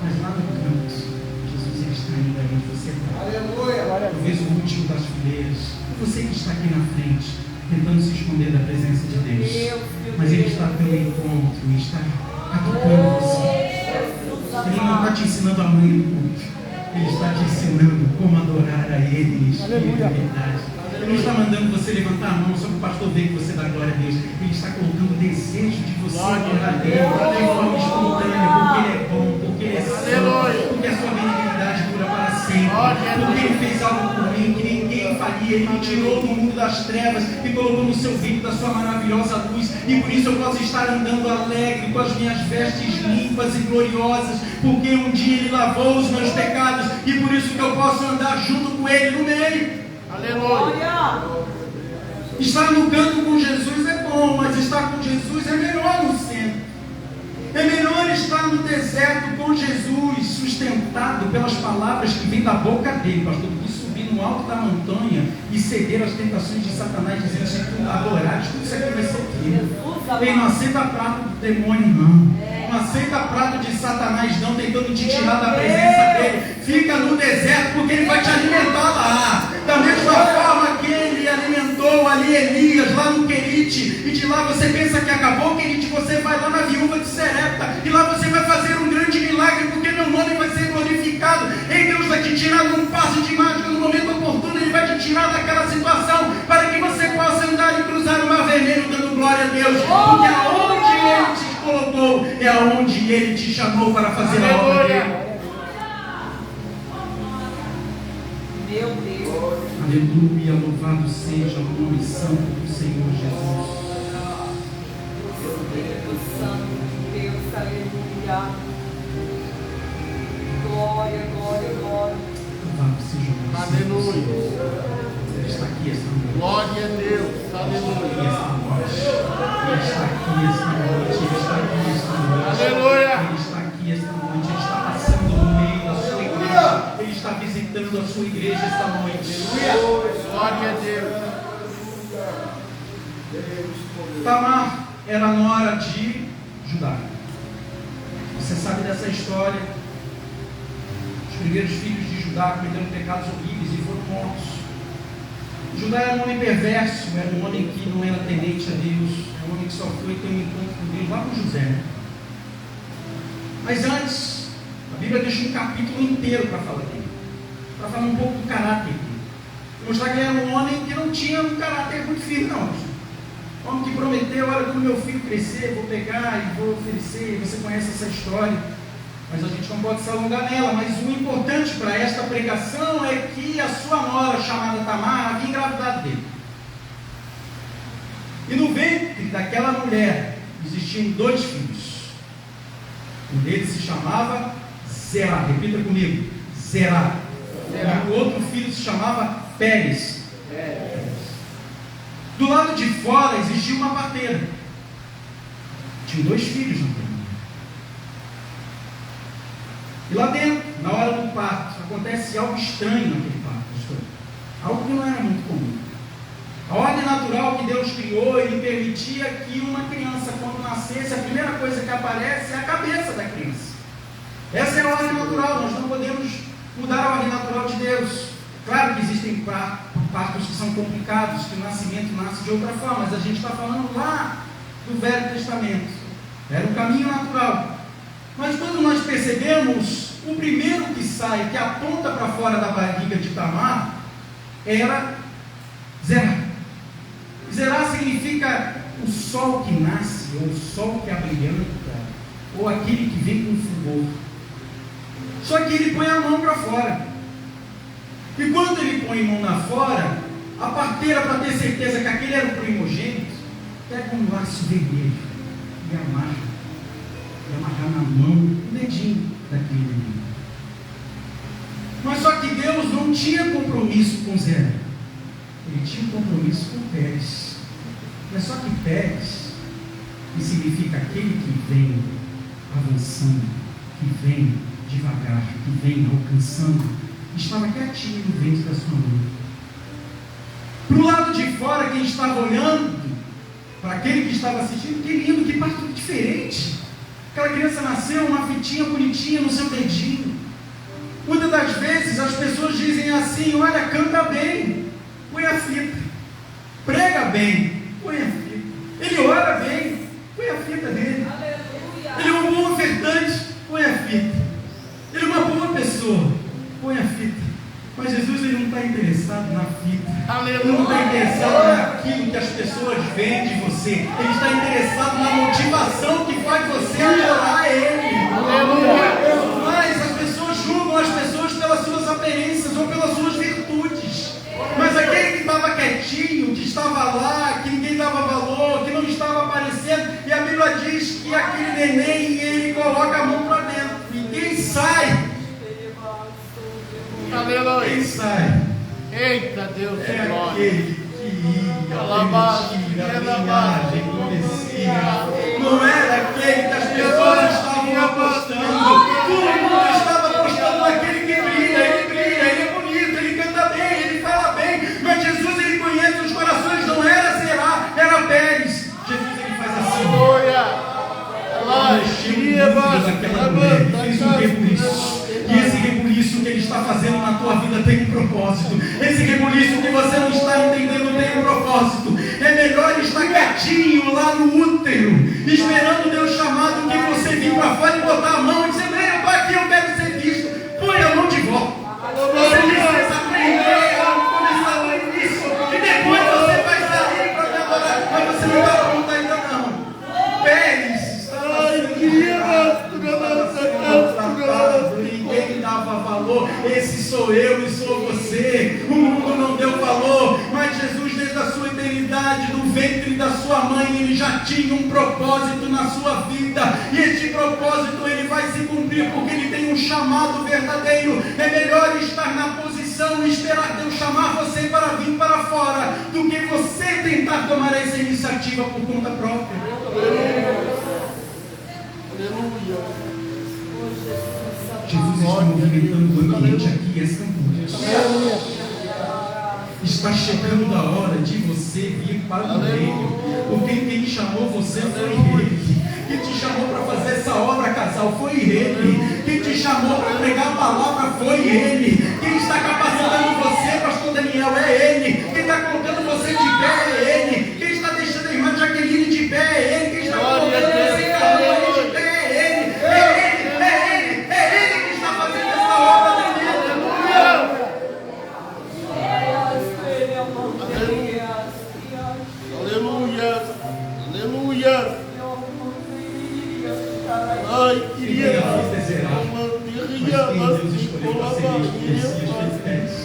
S1: Mas lá no canto, Jesus ele está indo ali onde você está.
S4: Aleluia.
S1: Talvez o último das fileiras, você que está aqui na frente, tentando se esconder da presença de Deus, mas Ele está ao teu encontro e está atacando você. Ele não está te ensinando a mãe do culto, Ele está te ensinando como adorar a Ele em espírito e verdade. Ele não está mandando você levantar a mão só para o pastor ver que você dá glória a Deus. Ele está colocando o desejo de você adorar a Deus de forma espontânea, porque Ele é bom, porque Ele é santo, porque a sua benignidade dura para sempre, porque Ele fez algo por mim que ninguém faria. Ele me tirou do mundo das trevas e colocou no seu ventre da sua maravilhosa luz, e por isso eu posso estar andando alegre com as minhas vestes limpas e gloriosas, porque um dia Ele lavou os meus pecados, e por isso que eu posso andar junto com Ele no meio.
S2: Aleluia.
S1: Estar no canto com Jesus é bom, mas estar com Jesus é melhor no centro. É melhor estar no deserto com Jesus, sustentado pelas palavras que vêm da boca dele, pastor, do que subir no alto da montanha e ceder às tentações de Satanás, dizendo: se tu adorares, tudo isso aqui vai ser teu. Ele não aceita prato do demônio, não. Não aceita prato de Satanás, não, tentando te tirar da presença dele. Fica no deserto, porque ele vai te alimentar lá. Da mesma forma que ele alimentou ali Elias, lá no Querite, e de lá você pensa que acabou o Querite, você vai lá na viúva de Serepta, e lá você vai fazer um grande milagre, porque meu nome vai ser glorificado. E Deus vai te tirar num passe de mágica, no momento oportuno, Ele vai te tirar daquela situação, para que você possa andar e cruzar o mar vermelho, dando glória a Deus, porque aonde Ele te colocou, é aonde Ele te chamou para fazer a obra dele.
S3: Meu Deus.
S1: Aleluia, louvado seja o nome santo do Senhor Jesus.
S3: Espírito Santo de Deus, aleluia. Glória, glória, glória.
S1: Louvado seja o nome santo do Senhor. Ele está aqui esta noite.
S2: Glória a Deus. Aleluia.
S1: Ele está aqui esta noite. Ele está aqui esta noite.
S2: Aleluia.
S1: Ele está aqui esta noite. Ele está passando no meio da sua igreja. Ele está visitando a sua igreja esta noite.
S2: Glória a Deus.
S1: Tamar era nora de Judá. Você sabe dessa história. Os primeiros filhos de Judá cometeram pecados horríveis e foram mortos. Judá era um homem perverso, era um homem que não era temente a Deus, era um homem que só foi ter um encontro com Deus lá com José. Mas antes, a Bíblia deixa um capítulo inteiro para falar dele, para falar um pouco do caráter dele. Mostrar que ele era um homem que não tinha um caráter muito firme, não. Um homem que prometeu: olha, quando meu filho crescer, vou pegar e vou oferecer. Você conhece essa história, mas a gente não pode se alongar nela. Mas o importante para esta pregação é que a sua nora, chamada Tamar, havia engravidado dele. E no ventre daquela mulher existiam 2 filhos. Um deles se chamava Zerá. Repita comigo: Zerá. E o outro filho se chamava Pérez. Do lado de fora existia uma parteira. Tinha 2 filhos na família. E lá dentro, na hora do parto, acontece algo estranho naquele parto, pastor. Algo que não era muito comum. A ordem natural que Deus criou, Ele permitia que uma criança, quando nascesse, a primeira coisa que aparece é a cabeça da criança. Essa é a ordem natural. Nós não podemos mudar a ordem natural de Deus. Claro que existem partos que são complicados, que o nascimento nasce de outra forma, mas a gente está falando lá do Velho Testamento. Era um caminho natural. Mas quando nós percebemos, o primeiro que sai, que aponta para fora da barriga de Tamar, era Zerá. Zerá significa o sol que nasce, ou o sol que abrilhanta, ou aquele que vem com fulgor. Só que ele põe a mão para fora. E quando ele põe a mão lá fora, a parteira, para ter certeza que aquele era o primogênito, pega um laço vermelho e amarra na mão o dedinho daquele menino. Mas só que Deus não tinha compromisso com Zerá. Ele tinha um compromisso com Pérez. Mas só que Pérez, que significa aquele que vem avançando, que vem devagar, que vem alcançando, estava quietinho no ventre da sua mãe. Para o lado de fora, quem estava olhando, para aquele que estava assistindo, que lindo, que parto diferente. Aquela criança nasceu, uma fitinha bonitinha no seu dedinho. Muitas das vezes as pessoas dizem assim: olha, canta bem, põe a fita. Prega bem, põe a fita. Ele ora bem, põe a fita dele. Ele é um bom ofertante, põe a fita. Ele é uma boa pessoa, põe a fita. Mas Jesus, ele não está interessado na fita. Ele não está interessado naquilo que as pessoas veem de você. Ele está interessado na motivação que faz você adorar Ele. Mas as pessoas julgam as pessoas pelas suas aparências ou pelas suas virtudes. Mas aquele que estava quietinho, que estava lá, que ninguém dava valor, que não estava aparecendo, e a Bíblia diz que aquele neném, ele coloca a mão para dentro. E quem sai? Quem sai?
S2: Eita Deus,
S1: É
S2: glória.
S1: aquele que ia, permitia, a linhagem conhecia. Não era aquele que as pessoas estavam apostando. Todo mundo estava apostando naquele que brilha, ele é bonito, ele canta bem, ele fala bem. Mas Jesus, ele conhece os corações, não era Será, era Pérez. Jesus, ele faz assim. Fez um rebuliço. E esse rebuliço que ele está fazendo na tua vida tem um propósito. Esse rebuliço que você não está entendendo tem um propósito. É melhor estar quietinho lá no útero, esperando Deus chamar, do que você vir para fora e botar a mão e dizer: eu estou aqui, eu quero ser visto. Põe a mão de volta. Você precisa aprender a começar lá nisso. E depois você vai sair para me adorar. Mas você não está pronto ainda não. Pérez ninguém dava valor. Esse sou eu e sou você. O mundo não deu valor, mas Jesus, desde a sua eternidade, no ventre da sua mãe, ele já tinha um propósito na sua vida, e este propósito ele vai se cumprir, porque ele tem um chamado verdadeiro. É melhor estar na posição e esperar Deus chamar você para vir para fora, do que você tentar tomar essa iniciativa por conta própria. Jesus está movimentando o ambiente aqui, essa angústia. Está chegando a hora de você vir para o reino, porque quem chamou você foi Ele. Quem te chamou para fazer essa obra casal foi Ele. Quem te chamou para pregar a palavra foi Ele. Quem está capacitando você, pastor Daniel, é Ele. Quem está colocando você de pé é Ele. Quem está deixando a irmã Jaqueline de pé é Ele. Quem está colocando você em calor de pé é Ele. É Ele que está fazendo essa obra de Deus.
S2: Aleluia. Aleluia. Ai, queria.
S1: Mas quem Deus escolheu para ser este Messias,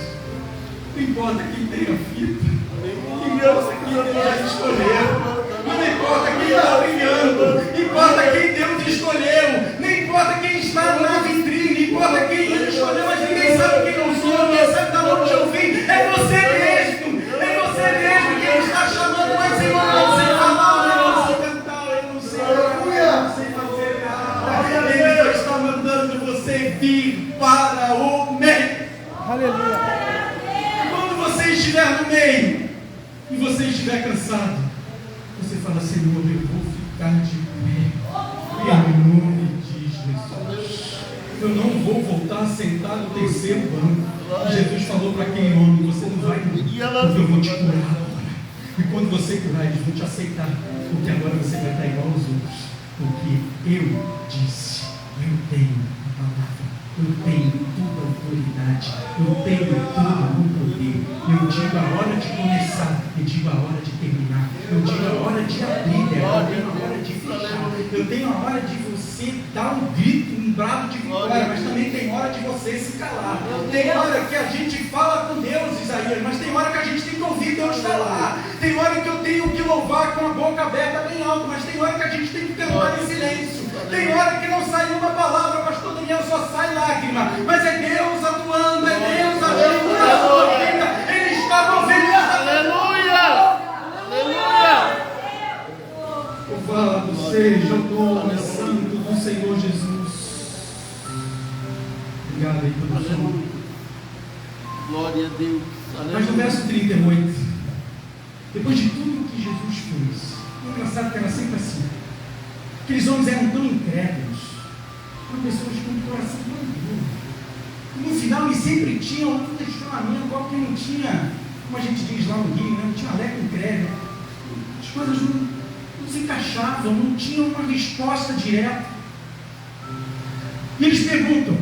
S1: não importa quem tem a fita, não importa quem Deus escolheu, não importa quem está brilhando, importa quem Deus escolheu, não importa quem está na vitrine, importa quem Ele escolheu, mas ninguém sabe quem eu sou, ninguém sabe de onde eu vim, é você mesmo que Ele está chamando, mas Senhor, eu não sei falar, eu não sei cantar, eu não sei orar, eu não sei fazer nada. Ele está mandando você vir para o meio.
S4: Aleluia.
S1: E quando você estiver no meio e você estiver cansado, você fala: Senhor, eu vou ficar de pé em nome de Jesus. Eu não vou voltar a sentar no terceiro banco. Jesus falou para aquele homem: você não vai morrer, porque eu vou te curar agora. E quando você curar, eles vão te aceitar, porque agora você vai estar igual aos outros, porque eu disse, eu tenho a palavra, eu tenho toda a autoridade, eu tenho todo o poder. Eu digo a hora de começar, eu digo a hora de terminar, eu digo a hora de abrir, eu tenho a hora de fechar, eu tenho a hora de você dar um grito, um brado de vitória, mas também tem hora de você se calar. Tem hora que a gente fala com Deus, Isaías, mas tem hora que a gente tem que ouvir Deus falar. Tem hora que eu tenho que louvar com a boca aberta bem alto, mas tem hora que a gente tem que cantar em silêncio. Tem hora que não sai uma palavra, pastor Daniel, só sai lágrima, mas é Deus atuando, é Deus agindo na sua vida. Ele está movendo essa.
S2: Aleluia. Aleluia.
S1: Louvado seja o nome santo do Senhor Jesus. Obrigado aí pelo som.
S2: Glória a Deus.
S1: Mas no
S2: Aleluia.
S1: verso 38, depois de tudo que Jesus fez, é engraçado que era sempre assim. Aqueles homens eram tão incrédulos, eram pessoas com um coração tão duro. E no final eles sempre tinham um questionamento, qual que não tinha, como a gente diz lá no Rio, né? Não tinha leque incrédulo. As coisas não se encaixavam, não tinham uma resposta direta. E eles perguntam,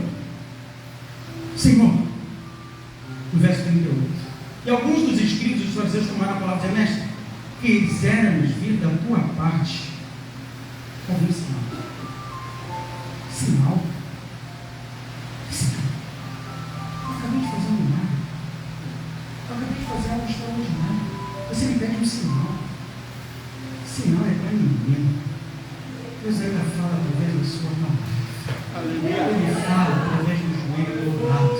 S1: Senhor, no verso 38, e alguns dos escritos dos fariseus tomaram a palavra e disseram, mestre, quiséramos vir da tua parte algum sinal. Sinal? Que sinal? Eu acabei de fazer um milagre. Eu acabei de fazer algo extraordinário. Você me pede um sinal. Sinal é para menino. Deus ainda fala através da sua palavra. Ele fala através do joelho dobrado.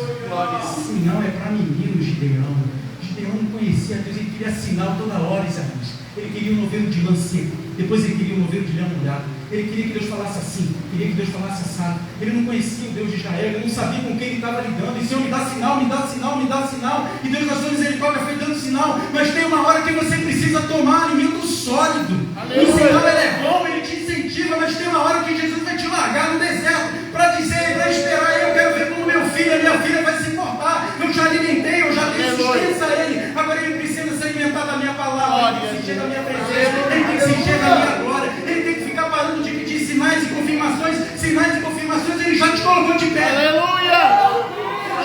S1: Sinal é para menino, Gideão. Gideão não conhecia Deus, ele queria sinal toda hora, Isaías. Ele queria um novelo de lã seco, depois ele queria um novelo de lã molhado. Ele queria que Deus falasse assim, queria que Deus falasse assado. Ele não conhecia o Deus de Israel, ele não sabia com quem ele estava lidando. E Senhor, me dá sinal, me dá sinal, me dá sinal. E Deus, na sua misericórdia, foi dando sinal. Mas tem uma hora que você precisa tomar alimento sólido. O sinal ele é bom, ele te incentiva, mas tem uma hora que Jesus vai te largar no deserto para dizer, para esperar. Eu quero ver como meu filho, a minha filha vai se portar. Eu já alimentei, eu já dei assistência a ele. Agora ele precisa se alimentar da minha palavra, ele tem que se encher da minha presença, ele tem que se encher da minha glória, ele tem que ficar parando de pedir sinais e confirmações, ele já te colocou de pé.
S2: Aleluia.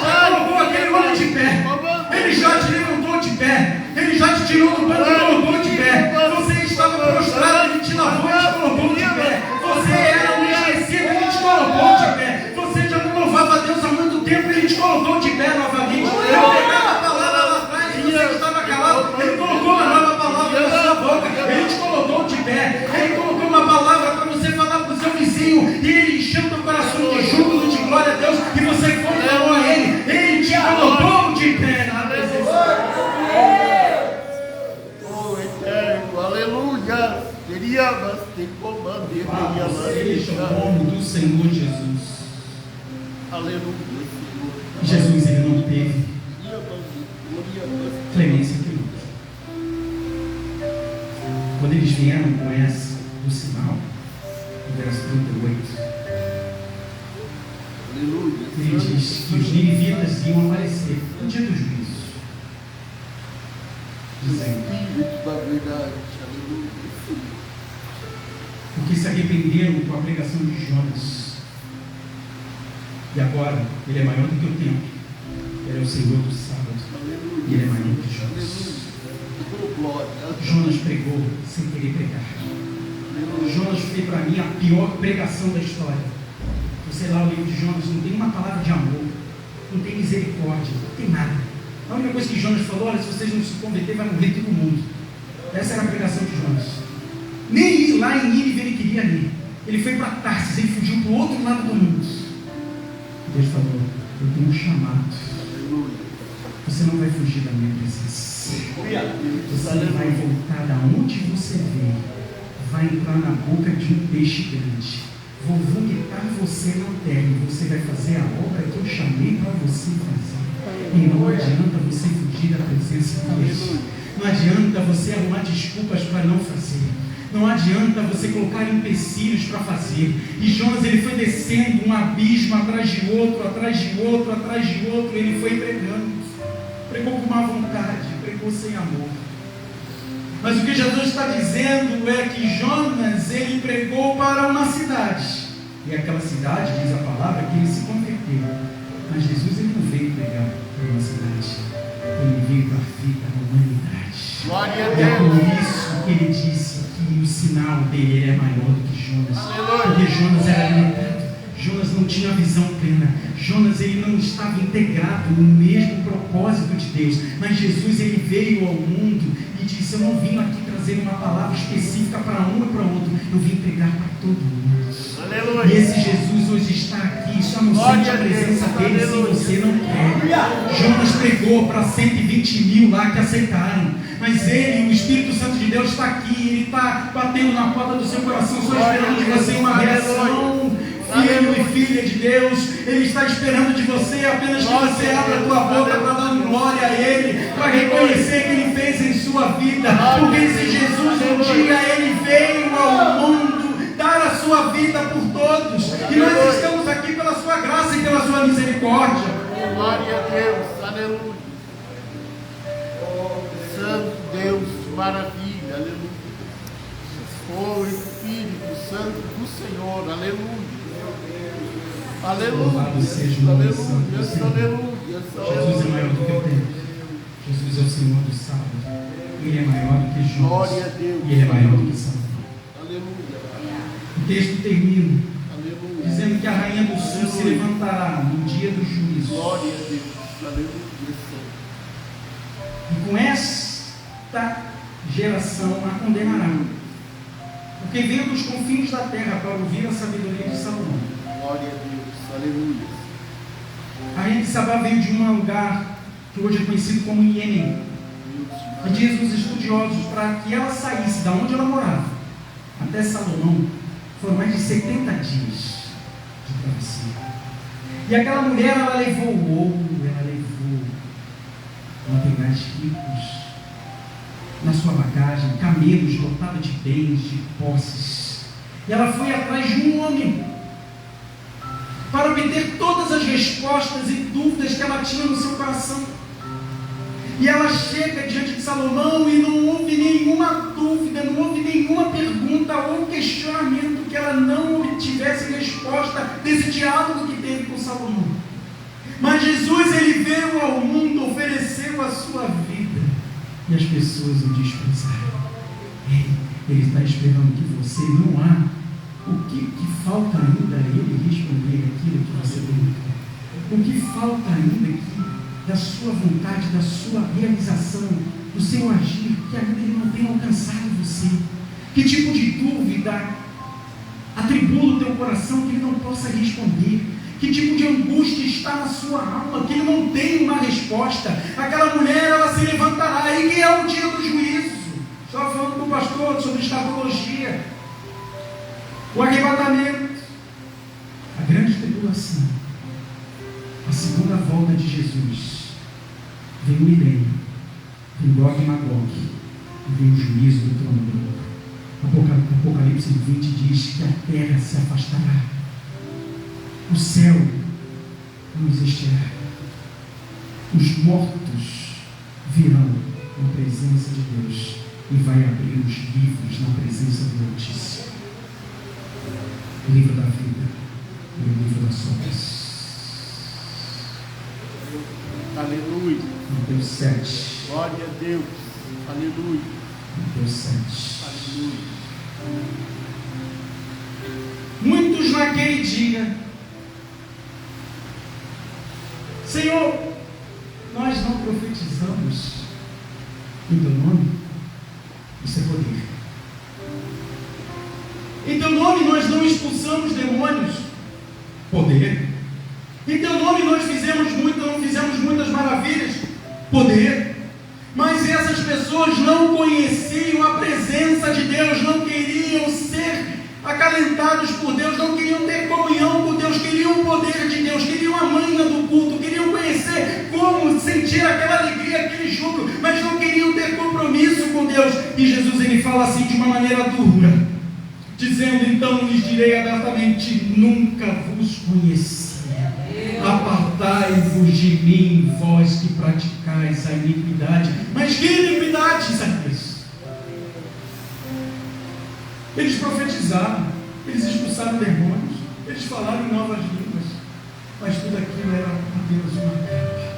S1: Já colocou aquele homem de pé. Ele já te levantou de pé. Ele já te tirou do banco e colocou de pé. Você estava prostrado, ele te lavou e te colocou de pé. Você era um esquecido, ele te colocou de pé. Você já não louvava a Deus há muito tempo, ele te colocou de pé novamente. Ele pegava a palavra lá atrás e você estava calado. Ele colocou uma nova palavra na sua boca. Ele te colocou de pé. Ele colocou uma palavra para você falar para o seu vizinho. E ele encheu teu coração de júbilo, de glória a Deus. E você falou a ele. Ele te colocou de pé na presença.
S2: Oh, eterno, aleluia. Seja
S1: o nome do Senhor Jesus.
S2: Aleluia.
S1: Jesus, ele não teve clemência que nós. Quando eles vieram com essa do sinal, no verso 38, ele diz que os ninivitas iam aparecer no dia do juízo, dizendo, porque se arrependeram com a pregação de Jonas. E agora, ele é maior do que o tempo. Ele é o Senhor do sábado. E ele é maior do que Jonas. Jonas pregou sem querer pregar. Jonas foi para mim a pior pregação da história. Você lá, o livro de Jonas, não tem uma palavra de amor, não tem misericórdia, não tem nada. A única coisa que Jonas falou, olha, se vocês não se converterem, vai morrer todo mundo. Essa era a pregação de Jonas. Nem ir lá em Nínive ele queria ir. Ele foi para Tarsis, ele fugiu para o outro lado do mundo. Deus falou, eu tenho um chamado. Você não vai fugir da minha presença. Você vai voltar da onde você veio. Vai entrar na boca de um peixe grande. Vou vomitar você na terra. E você vai fazer a obra que eu chamei para você fazer. E não adianta você fugir da presença de Deus. Não adianta você arrumar desculpas para não fazer. Não adianta você colocar empecilhos para fazer. E Jonas, ele foi descendo um abismo atrás de outro, atrás de outro, atrás de outro. Ele foi pregando. Pregou com má vontade, pregou sem amor. Mas o que Jesus está dizendo é que Jonas, ele pregou para uma cidade. E aquela cidade, diz a palavra, que ele se converteu. Mas Jesus, ele não veio pregar para uma cidade. Ele veio para a vida da humanidade.
S2: Glória a
S1: E é
S2: Deus.
S1: por isso que ele disse que o sinal dele ele é maior do que Jonas. Porque Jonas era limitado. Jonas não tinha a visão plena. Jonas, ele não estava integrado no mesmo propósito de Deus. Mas Jesus, ele veio ao mundo e disse, eu não vim aqui trazer uma palavra específica para um e para outro. Eu vim pregar para todo mundo.
S2: Aleluia.
S1: E esse Jesus hoje está aqui. Só não sente a presença dele se você não quer. Jonas pregou para 120 mil lá que aceitaram. Mas ele, o Espírito Santo de Deus está aqui. Ele está batendo na porta do seu coração, só esperando de você uma reação. Filho e filha de Deus, ele está esperando de você apenas que você abra a tua boca para dar glória. glória a Ele, para reconhecer que Ele fez em sua vida. Porque esse Jesus um dia Ele veio ao mundo dar a sua vida por todos. E nós estamos aqui pela sua graça e pela sua misericórdia.
S2: Glória a Deus, aleluia. Santo Deus, maravilha, aleluia. Oh, Espírito Santo do Senhor, aleluia. Aleluia,
S1: Louvado seja o nome santo do
S2: aleluia,
S1: Senhor.
S2: aleluia.
S1: Jesus é maior do que o tempo. Jesus é o Senhor do sábado. Ele é maior do que
S2: Glória a
S1: Judas.
S2: Deus.
S1: E Ele é maior do que Salomão.
S2: Aleluia,
S1: O texto termina
S2: aleluia.
S1: dizendo que a rainha do sul se levantará no dia do juízo.
S2: Glória a Deus, aleluia.
S1: E com esta geração a condenarão. Porque veio dos confins da terra para ouvir a sabedoria de Salomão.
S2: Glória a Deus, aleluia.
S1: A rainha de Sabá veio de um lugar que hoje é conhecido como Iêmen. E diz os estudiosos, para que ela saísse da onde ela morava até Salomão, foram mais de 70 dias de travessia. E aquela mulher, ela levou ouro, ela levou materiais ricos na sua bagagem, camelos lotados de bens, de posses. E ela foi atrás de um homem para obter todas as respostas e dúvidas que ela tinha no seu coração. E ela chega diante de Salomão e não houve nenhuma dúvida, não houve nenhuma pergunta ou questionamento que ela não obtivesse resposta desse diálogo que teve com Salomão. Mas Jesus, Ele veio ao mundo, ofereceu a sua vida, e as pessoas o desprezaram. Ele está esperando que você, não há o que falta ainda a Ele responder aquilo que você perguntou. O que falta ainda aqui da sua vontade, da sua realização, do seu agir, que ainda Ele não tem alcançado você? Que tipo de dúvida atribula o teu coração que Ele não possa responder? Que tipo de angústia está na sua alma que Ele não tem uma resposta? Aquela mulher, ela se levantará, e que é o dia do juízo. Estava falando com o pastor sobre escatologia, o arrebatamento, a grande tribulação, a segunda volta de Jesus. Vem o milênio, vem Gog e Magog, e vem o juízo do trono branco. Apocalipse 20 diz que a terra se afastará, o céu não existirá, os mortos virão na presença de Deus e vai abrir os livros na presença do Altíssimo, o livro da vida e o livro das obras.
S2: Aleluia.
S1: Mateus 7.
S2: Glória a Deus. Aleluia.
S1: Mateus 7.
S2: Aleluia.
S1: Muitos naquele dia: Senhor, nós não profetizamos em teu nome? Isso é poder. Em teu nome nós não expulsamos demônios? Poder. Em teu nome nós não fizemos muitas maravilhas? Poder. Mas essas pessoas não conheciam a presença de Deus, não queriam ser acalentados por Deus, não queriam ter comunhão com Deus, queriam o poder de Deus, queriam a manha do culto, queriam conhecer como sentir aquela alegria, aquele júbilo, mas não queriam ter compromisso com Deus. E Jesus, ele fala assim de uma maneira dura, dizendo: então lhes direi abertamente, nunca vos conheci. Apartai-vos de mim, vós que praticais a iniquidade. Mas que iniquidade, Zacarias? Eles profetizaram, eles expulsaram demônios, eles falaram em novas línguas, mas tudo aquilo era apenas uma capa,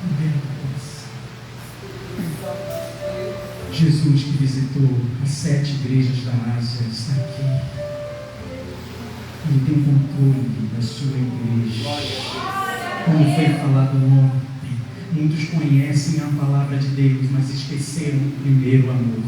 S1: um belo coração. Jesus, que visitou as 7 igrejas da Ásia, está aqui. Ele tem o controle da sua igreja. Como foi falado ontem, muitos conhecem a palavra de Deus, mas esqueceram o primeiro amor.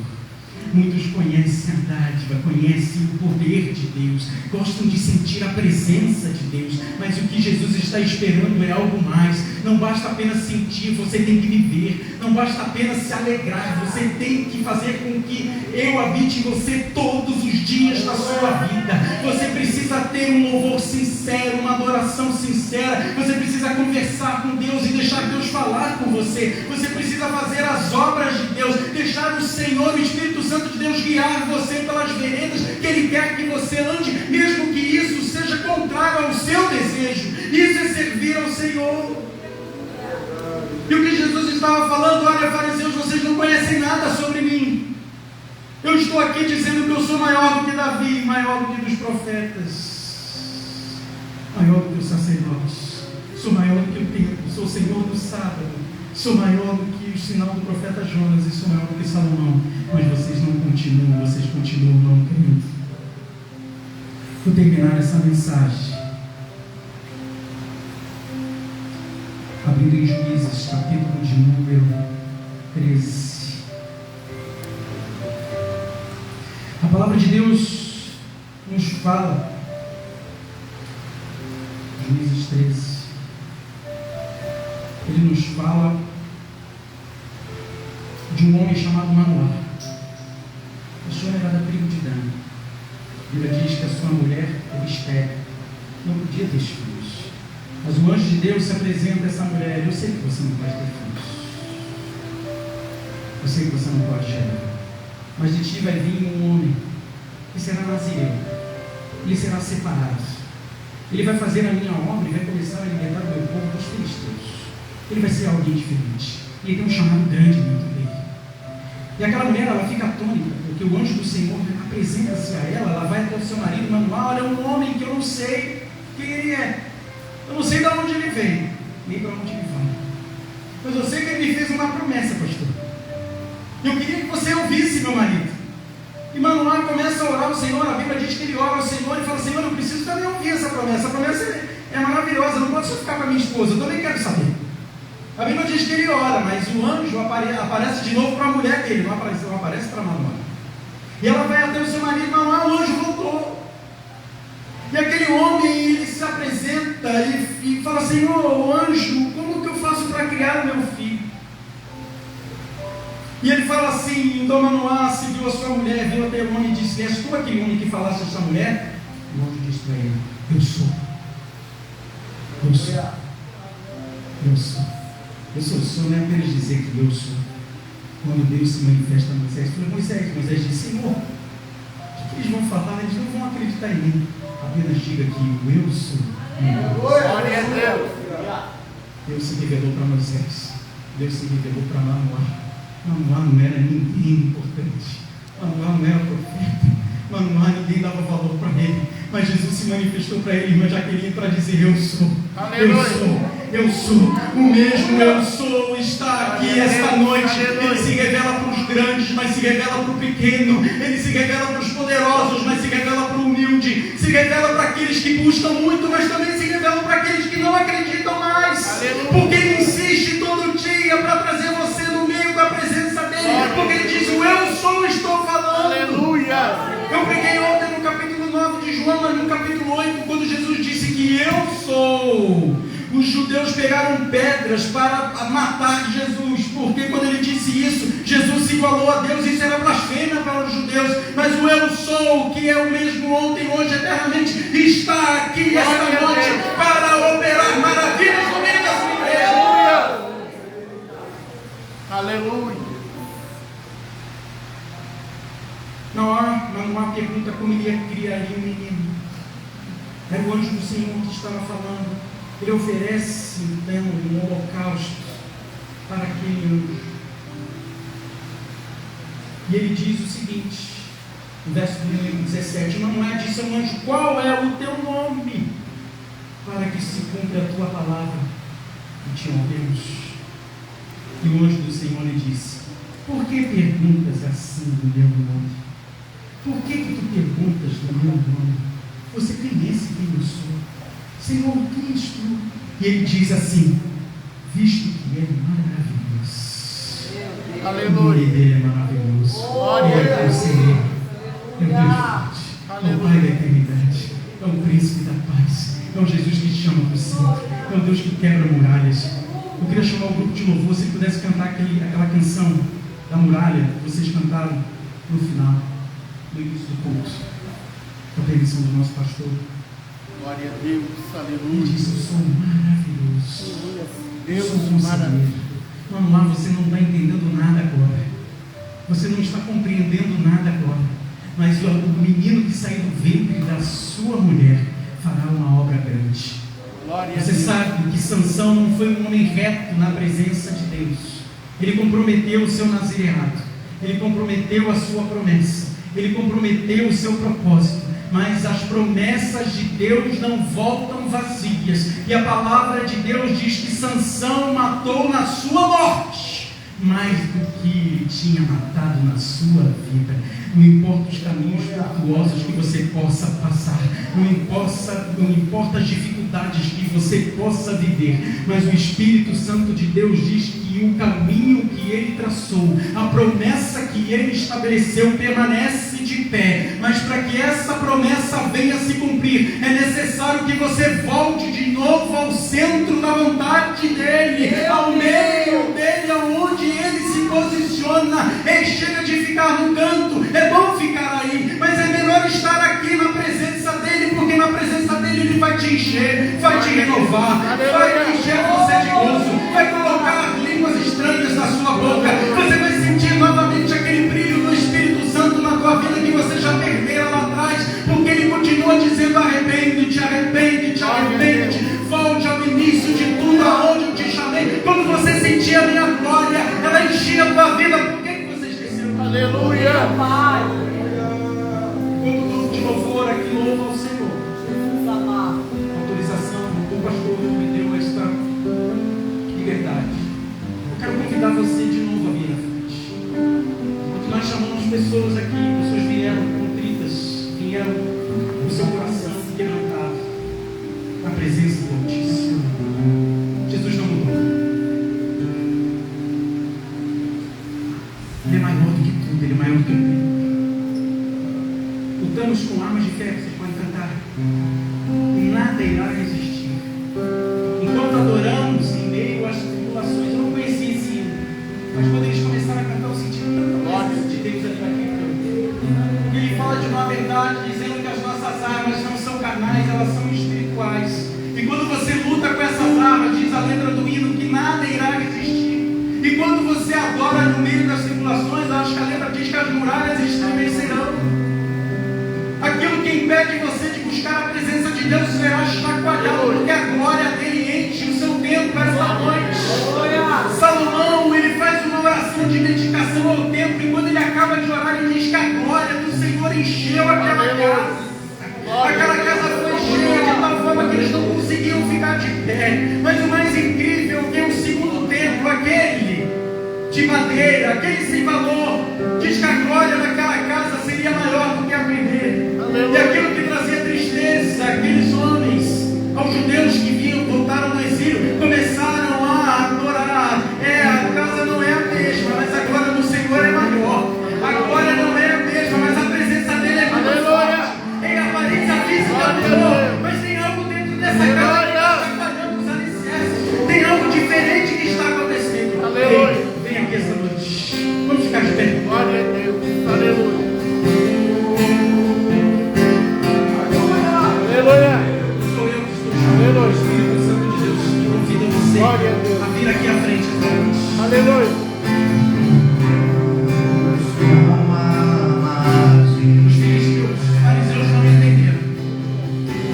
S1: Muitos conhecem a dádiva, conhecem o poder de Deus, gostam de sentir a presença de Deus, mas o que Jesus está esperando é algo mais. Não basta apenas sentir, você tem que viver. Não basta apenas se alegrar, você tem que fazer com que eu habite em você todos os dias da sua vida. Você precisa ter um louvor sincero, uma adoração sincera. Você precisa conversar com Deus e deixar Deus falar com você. Você precisa fazer as obras de Deus, deixar o Senhor, o Espírito Santo de Deus guiar você pelas veredas que Ele quer que você ande, mesmo que isso seja contrário ao seu desejo. Isso é servir ao Senhor. E o que Jesus estava falando: olha, fariseus, vocês não conhecem nada sobre mim. Eu estou aqui dizendo que eu sou maior do que Davi, maior do que dos profetas, maior do que os sacerdotes, sou maior do que o templo, sou o Senhor do sábado, sou maior do que o sinal do profeta Jonas e sou maior do que Salomão. Mas vocês não continuam, vocês continuam não crendo. Vou terminar essa mensagem abrindo em Juízes, capítulo de número 13. A palavra de Deus nos fala, Juízes 13, ele nos fala de um homem chamado Manoá. A senhora era da tribo de Dan. A Bíblia diz que a sua mulher era estéril, não podia ter filhos. Mas o anjo de Deus se apresenta a essa mulher: eu sei que você não pode ter filhos, eu sei que você não pode gerar, mas de ti vai vir um homem que será nazireu, ele será separado, ele vai fazer a minha obra e vai começar a libertar o meu povo dos filisteus. Ele vai ser alguém diferente, ele tem um chamado grande dentro dele. E aquela mulher, ela fica atônita, porque o anjo do Senhor apresenta-se a ela. Ela vai até o seu marido, Manoá: olha, um homem que eu não sei quem ele é, eu não sei de onde ele veio, nem para onde ele vai, mas eu sei que ele me fez uma promessa, pastor. Eu queria que você ouvisse, meu marido. E Manoá começa a orar ao Senhor. A Bíblia diz que ele ora ao Senhor e fala: Senhor, eu preciso também ouvir essa promessa. A promessa é maravilhosa, não pode só ficar para minha esposa, eu também quero saber. A Bíblia diz que ele ora, mas o anjo aparece de novo para a mulher dele, não aparece para Manoá. E ela vai até o seu marido: Manoá, o anjo voltou. E aquele homem, ele se apresenta e fala: Senhor, o anjo, como que eu faço para criar o meu filho? E ele fala assim: então Manoá seguiu a sua mulher, veio até o homem e disse: és tu aquele homem que falaste a sua mulher? O anjo disse para ele: eu sou. Eu sou. Eu sou. Eu sou, não é apenas dizer que eu sou. Quando Deus se manifesta a Moisés, Moisés disse: Senhor, o que eles vão falar? Eles não vão acreditar em mim. Apenas diga que eu sou.
S2: Glória a Deus.
S1: Deus se revelou para Moisés, Deus se revelou para Manoá. Manoá não era ninguém importante, Manoá não era profeta, Manoá ninguém dava valor para ele, mas Jesus se manifestou para ele, irmã Jaqueline, para dizer: eu sou. Eu sou, eu sou, o mesmo eu sou está aqui esta noite. Ele se revela para os grandes, mas se revela para o pequeno. Ele se revela para os poderosos, mas se revela para o humilde. Se revela para aqueles que buscam muito, mas também se revela para aqueles que não acreditam mais. Porque ele insiste todo dia para trazer você no meio da presença dele. Porque ele diz: o eu sou, estou falando.
S2: Aleluia.
S1: Eu preguei ontem no capítulo 9 de João, mas no capítulo 8, quando Jesus disse que eu sou, os judeus pegaram pedras para matar Jesus, porque quando ele disse isso, Jesus se igualou a Deus. Isso era blasfêmia para os judeus. Mas o eu sou, que é o mesmo ontem, hoje, eternamente, está aqui esta noite para operar maravilhas no meio da sua igreja.
S2: Aleluia.
S1: Não há pergunta como ele criaria um menino. Era o anjo do Senhor que estava falando. Ele oferece então um holocausto para aquele anjo. E ele diz o seguinte, no verso número 17: Manoá disse ao anjo: qual é o teu nome? Para que se cumpra a tua palavra. E te honremos. E o anjo do Senhor lhe disse: por que perguntas assim do meu nome? Por que tu perguntas do meu nome? Você conhece quem eu sou. Senhor, quem és tu? E ele diz assim: visto que é maravilhoso.
S2: Aleluia.
S1: O nome dele é maravilhoso.
S2: Glória
S1: Ele é
S2: a Deus.
S1: conselheiro, é o Deus forte, é o Pai da eternidade, é o príncipe da paz, é o Jesus que te chama para o centro, é o Deus que quebra muralhas, é Eu queria chamar o grupo de louvor, se pudesse cantar aquela canção da muralha que vocês cantaram no final, no início do culto, com a permissão do nosso pastor.
S2: Glória a Deus,
S1: Ele
S2: aleluia.
S1: disse: eu sou maravilhoso.
S2: Deus,
S1: Eu sou conselheiro. Vamos lá, você não está entendendo nada agora. Você não está compreendendo nada agora. Mas o menino que saiu do ventre da sua mulher fará uma obra grande.
S2: Glória a
S1: Você
S2: Deus.
S1: sabe que Sansão não foi um homem reto na presença de Deus. Ele comprometeu o seu nazireato. Ele comprometeu a sua promessa. Ele comprometeu o seu propósito. Mas as promessas de Deus não voltam vazias. E a palavra de Deus diz que Sansão matou na sua morte mais do que ele tinha matado na sua vida. Não importa os caminhos tortuosos que você possa passar, não importa as dificuldades que você possa viver, mas o Espírito Santo de Deus diz que o caminho que ele traçou, a promessa que ele estabeleceu permanece de pé. Mas para que essa promessa venha a se cumprir, é necessário que você volte de novo ao centro da vontade dele, ao meio dele, aonde ele se posiciona. Ei, chega de ficar no canto. É bom ficar aí, mas é melhor estar aqui na presença dele, porque na presença dele ele vai te encher, vai te renovar, vai encher você de gozo, vai colocar línguas estranhas na sua boca. Você vai sentir novamente aquele brilho do Espírito Santo na tua vida que você já perdeu lá atrás, porque ele continua dizendo: arrepende-te, arrepende-te, arrepende-te, volte ao início de tudo, aonde eu te chamei. Quando você sentir a minha glória, ela enchia a tua vida. Por que você esqueceu?
S2: Aleluia.
S3: Pai,
S1: Quando o grupo de louvor aqui louva ao Senhor,
S3: Jesus amado.
S1: autorização, o pastor me deu esta liberdade. Eu quero convidar você de novo a vir à frente. Porque nós chamamos pessoas aqui, pessoas vieram contritas, vieram com o seu coração quebrantado na presença do Altíssimo. Jesus não mudou. Ele é maior do que tudo, ele é maior do que o tempo. Lutamos com armas de ferro, vocês podem cantar. Nada irá resistir. Enquanto adoramos em meio às tribulações, eu não conhecia esse hino, mas quando eles começaram a cantar, eu senti tanta presença de Deus ali naquele canto. Ele fala de uma verdade, dizendo que as nossas armas não são carnais, elas são espirituais. E quando você luta com essas armas, diz a letra do hino que nada irá resistir. E quando você adora no meio das tribulações, acho que a letra diz que as muralhas estremecerão. Aquilo que impede você de buscar a presença de Deus será chacoalhado, porque a glória dele enche o seu templo esta noite. Salomão, ele faz uma oração de dedicação ao templo, e quando ele acaba de orar, ele diz que a glória do Senhor encheu aquela casa. Aquela casa foi cheia de tal forma que eles não conseguiam ficar de pé. Mas o mais incrível é que o segundo templo, aquele de madeira, aquele sem valor, diz que a glória daquela casa seria maior do que a primeira. E aquilo que trazia tristeza, aqueles homens, aos judeus que vinham, voltaram do exílio, começaram a adorar. A casa não é a mesma, mas a glória do Senhor é maior. A glória não é a mesma, mas a presença dele é muito forte. A aparência física mudou, mas tem algo dentro dessa casa que está chacoalhando os alicerces. Tem algo diferente que está acontecendo.
S2: Aleluia.
S1: Vem aqui essa noite. Vamos ficar de pé.
S2: Glória a Deus. Aleluia. Aleluia.
S1: Sou eu que estou chamando o Espírito Santo de Deus que convida você
S2: Glória a Deus.
S1: a vir aqui à frente esta noite.
S2: Aleluia.
S1: Os filisteus, os fariseus não entenderam,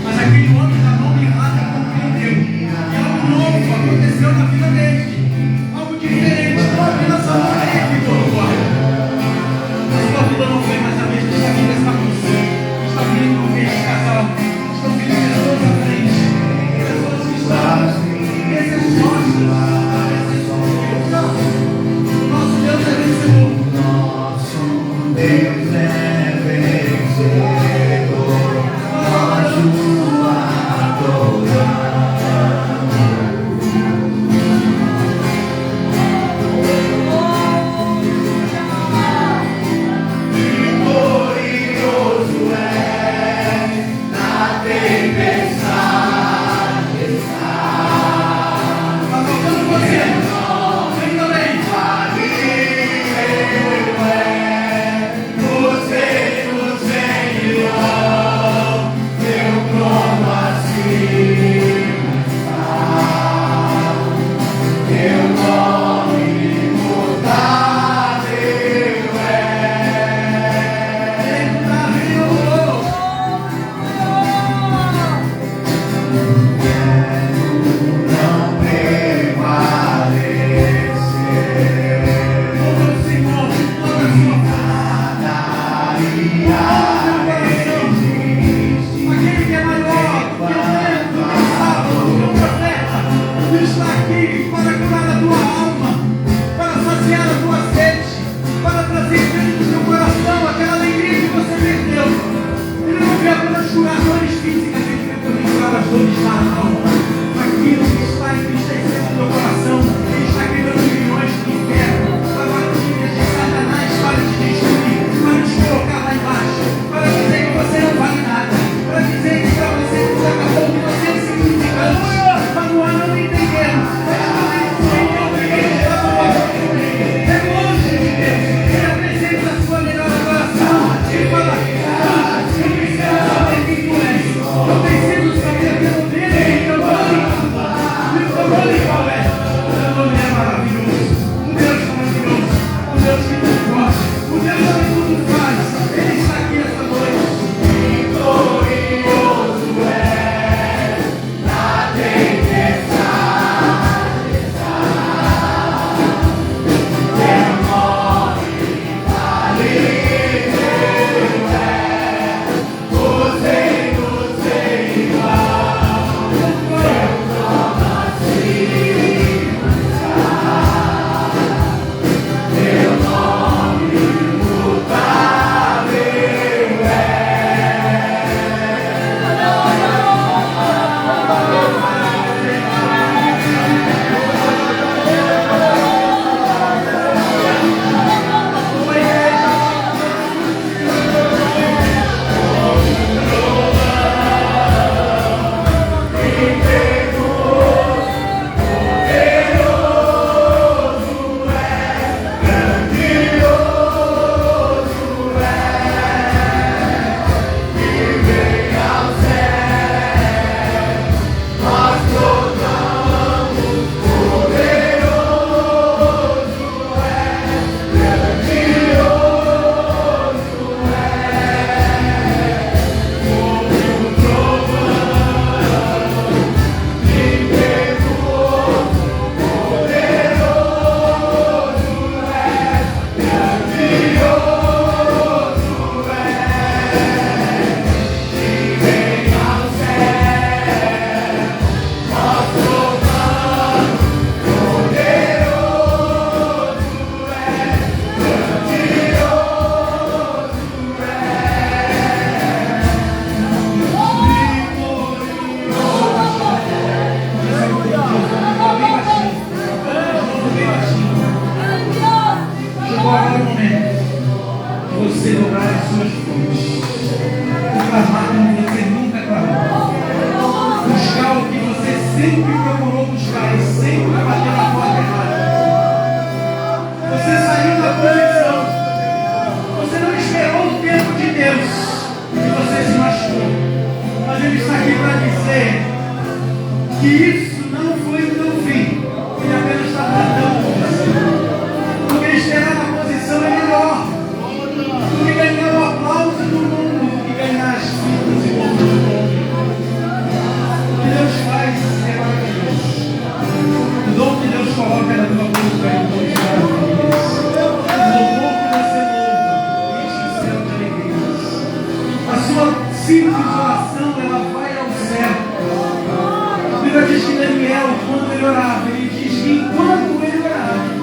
S1: mas aquele homem da mão mirrada compreendeu. E algo novo aconteceu na vida dele, algo diferente. Não apenas a mão dele ficou no guarda. A sua vida não foi mais a mesma. Sua vida está com você. Está vindo um mês de casal. Estão vindo pessoas à frente, pessoas que estão desespostas. agora é o momento de você dobrar as suas frontes. Clamar como você nunca clamou. Buscar o que você sempre procurou buscar e sempre bater na porta errada. Você saiu da posição. Você não esperou o tempo de Deus e você se machucou. Mas Ele está aqui para dizer que isso não foi o teu fim. Ele apenas está tratando com você. Porque esperar na posição é melhor do que ganhar o aplauso do mundo, do que ganhar as vidas e o povo do mundo. O que Deus faz é maravilhoso. O dom que Deus coloca na tua boca é um dom de maravilhas. O louvor que você louva enche o céu de alegrias. A sua simples oração, ela vai ao céu. A Bíblia diz que Daniel, quando ele orava, ele diz que enquanto ele orava,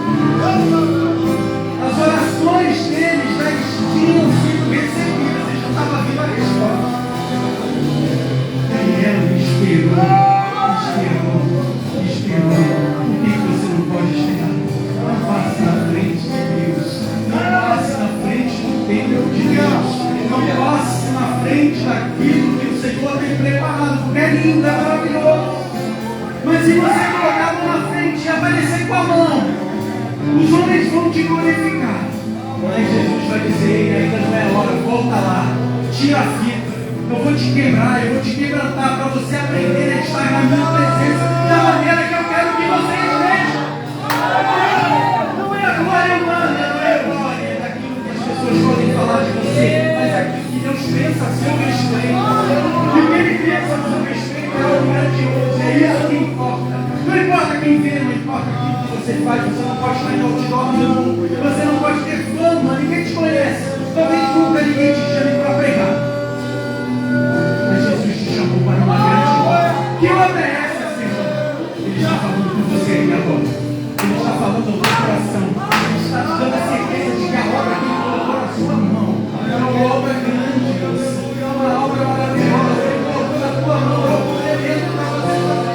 S1: as orações dele já tinham sido recebidas e já estava vindo a resposta. Daniel esperou. O que você não pode esperar? Não passe na frente de Deus. Não passe na frente do templo de Deus. Não passe na frente daquilo que o Senhor tem preparado, porque é lindo, é maravilhoso. Mas se você colocar a mão na frente e aparecer com a mão, os homens vão te glorificar. Mas Jesus vai dizer, ainda não é hora, volta lá, tira a fita, eu vou te quebrar, eu vou te quebrantar para você aprender a estar na minha presença da maneira que eu quero que você esteja. Não é a glória humana, não é a glória daquilo que as pessoas podem falar de você, mas aquilo que Deus pensa a seu respeito. E o que Ele pensa a seu respeito é algo grandioso, é isso que importa. Não importa quem vê, não importa aquilo que você faz, você não pode estar em outdoor nenhum, você não pode ter fama, ninguém te conhece, talvez nunca ninguém te chame para pregar. Mas Jesus te chamou para uma grande obra. Que obra é essa, Senhor? Ele está falando com você aqui agora. Ele está falando ao teu coração. Ele está te dando a certeza de que a obra que Ele colocou na sua mão é uma obra grande, Deus. É uma obra maravilhosa. Ele colocou na tua mão, é o poder para você fazer.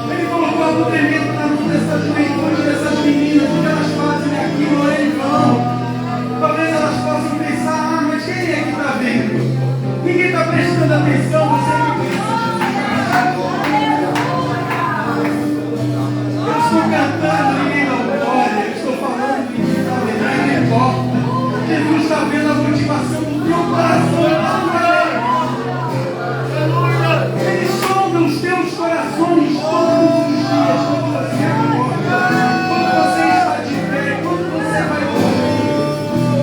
S1: Ele colocou algo tremendo na mão dessa juventude, dessas meninas, o que elas fazem aqui no Orelhão. Talvez elas possam pensar, mas quem é que está vendo? Ninguém está prestando atenção, você é que pensa. Eu estou cantando, ninguém dá glória, eu estou falando, ninguém dá verdade, não importa. Jesus está vendo a motivação do teu coração. Ele sonda os teus corações todos os dias, quando você acorda, quando você está de pé, quando você vai dormir.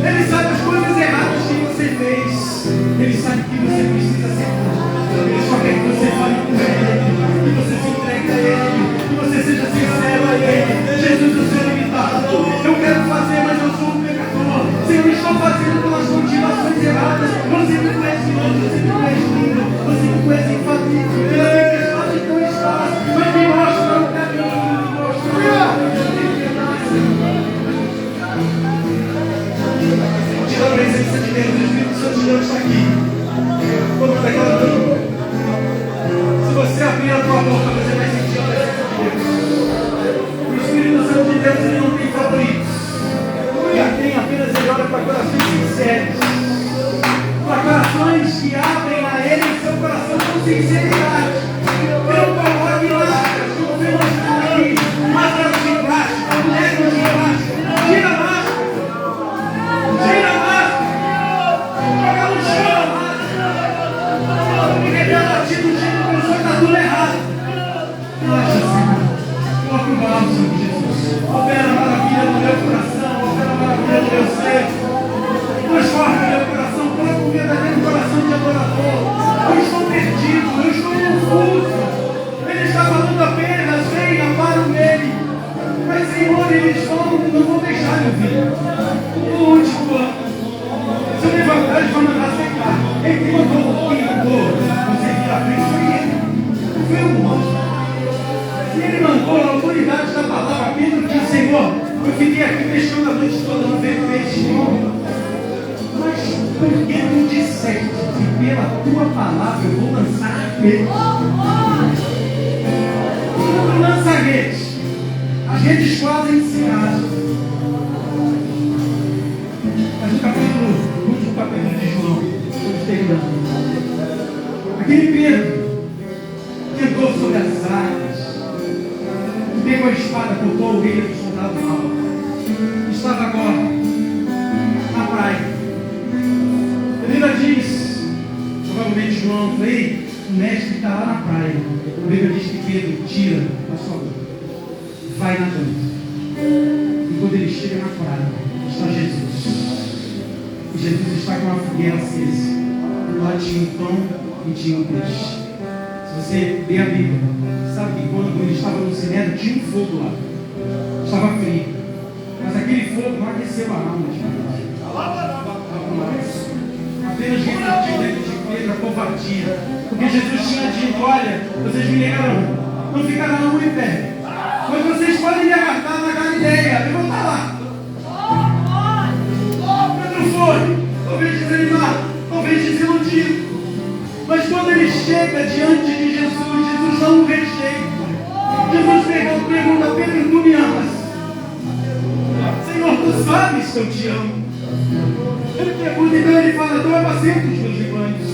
S1: Ele sabe as coisas erradas que você fez. Ele sabe que você precisa ser bom. Ele só quer que você fale com Ele, que você se entregue a Ele, que você seja sincero a Ele. Jesus, eu sou limitado. Eu quero fazer, mas eu sou um pecador. Senhor, eu estou fazendo pelas motivações erradas. Você me conhece hoje, você me conhece lindo, você me conhece infalível. Pela tempestade que não estás, mas me mostra o caminho, me mostra o caminho. Tira a presença de Deus, o Espírito Santo de Deus está aqui. Como está aquela. Se você abrir a tua boca, você vai sentir a presença de Deus. O Espírito Santo de Deus, ele não tem favoritos. Ele tem apenas, ele olha para corações sinceros. Para corações que abrem a Ele em seu coração com sinceridade. Não coloque lacras, como vemos aqui, máscaras de plástico, bonecos de plástico. Tira a máscara. Tira a máscara. Joga no chão a máscara. Porque Deus está te dizendo que você está tudo errado. Relaxa, Senhor. Coloque o bálsamo, Jesus. Opera a maravilha no meu coração. Opera a maravilha no meu ser. Transforma o meu coração. Coloca um verdadeiro coração de adorador. Eu estou perdido. Eu estou confuso. Ele está falando apenas, venha para o meio. Mas, Senhor, eles não vão deixar eu vir. No último ano, se eu levantar, eles vão mandar secar. Ele mandou, você vira a frente, foi ele. Não foi o outro. E ele mandou a autoridade da palavra. Pedro disse, Senhor, eu fiquei aqui fechando a noite toda, não veio peixe nenhum. Mas por que não disseste que pela tua palavra eu vou lançar a rede? Quando lança a rede, as redes fazem ensinar. Mas no último capítulo de João, estamos terminando. Aquele Pedro que entrou sobre as águas, pegou a espada, cortou o rei do soldado mau, estava agora na praia. A Bíblia diz, provavelmente João, falei, o mestre está lá na praia. A Bíblia diz que Pedro tira a sua boca, vai nadando. E quando ele chega na praia, está Jesus. E Jesus está com uma fogueira acesa. Lá tinha um pão e tinha um peixe. Se você ler a Bíblia, sabe que quando ele estava no Sinédrio, tinha um fogo lá. Estava frio. Mas aquele fogo não aqueceu a alma de apenas refletiu dentro de Pedro a covardia. Porque Jesus tinha dito, olha, vocês me negarão, não ficarão em pé. Mas vocês podem me aguardar na Galileia. Eu vou estar lá. Pedro foi, talvez desanimado, talvez desiludido. Mas quando ele chega diante de Jesus, Jesus não o rejeita. Jesus pergunta, Pedro, tu me amas? Senhor, tu sabes que eu te amo. Ele pergunta, então ele fala, tu apacenta os meus rebanhos.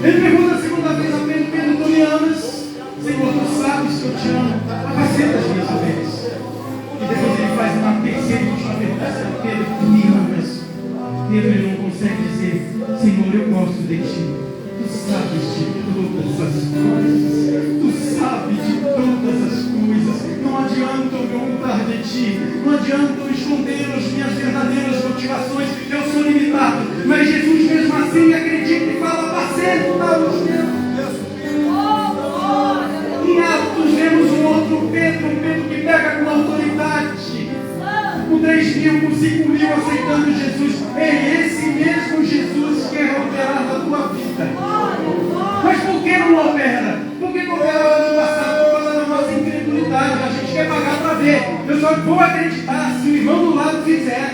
S1: Ele pergunta a segunda vez a Pedro, Pedro, tu me amas? Senhor, tu sabes que eu te amo. Apacenta as minhas ovelhas. E depois ele faz uma terceira e última pergunta, Pedro, tu me amas? Pedro ele não consegue dizer, Senhor, eu gosto de ti. Tu sabes de todas as coisas. Tu sabes de todas as coisas. Não adianta eu me ocultar de ti. Não adianta eu esconder as minhas verdadeiras motivações. Eu sou limitado. Mas Jesus mesmo assim acredita e fala, parceiro, os meus. Em Atos vemos um outro Pedro, um Pedro que pega com autoridade. Com 3.000, com 5.000 aceitando Jesus. É esse mesmo Jesus que quer operar na tua vida. Mas por que não opera? Por que não opera ano passado? Por causa da nossa incredulidade. A gente quer pagar para ver. Eu só vou acreditar se o irmão do lado fizer.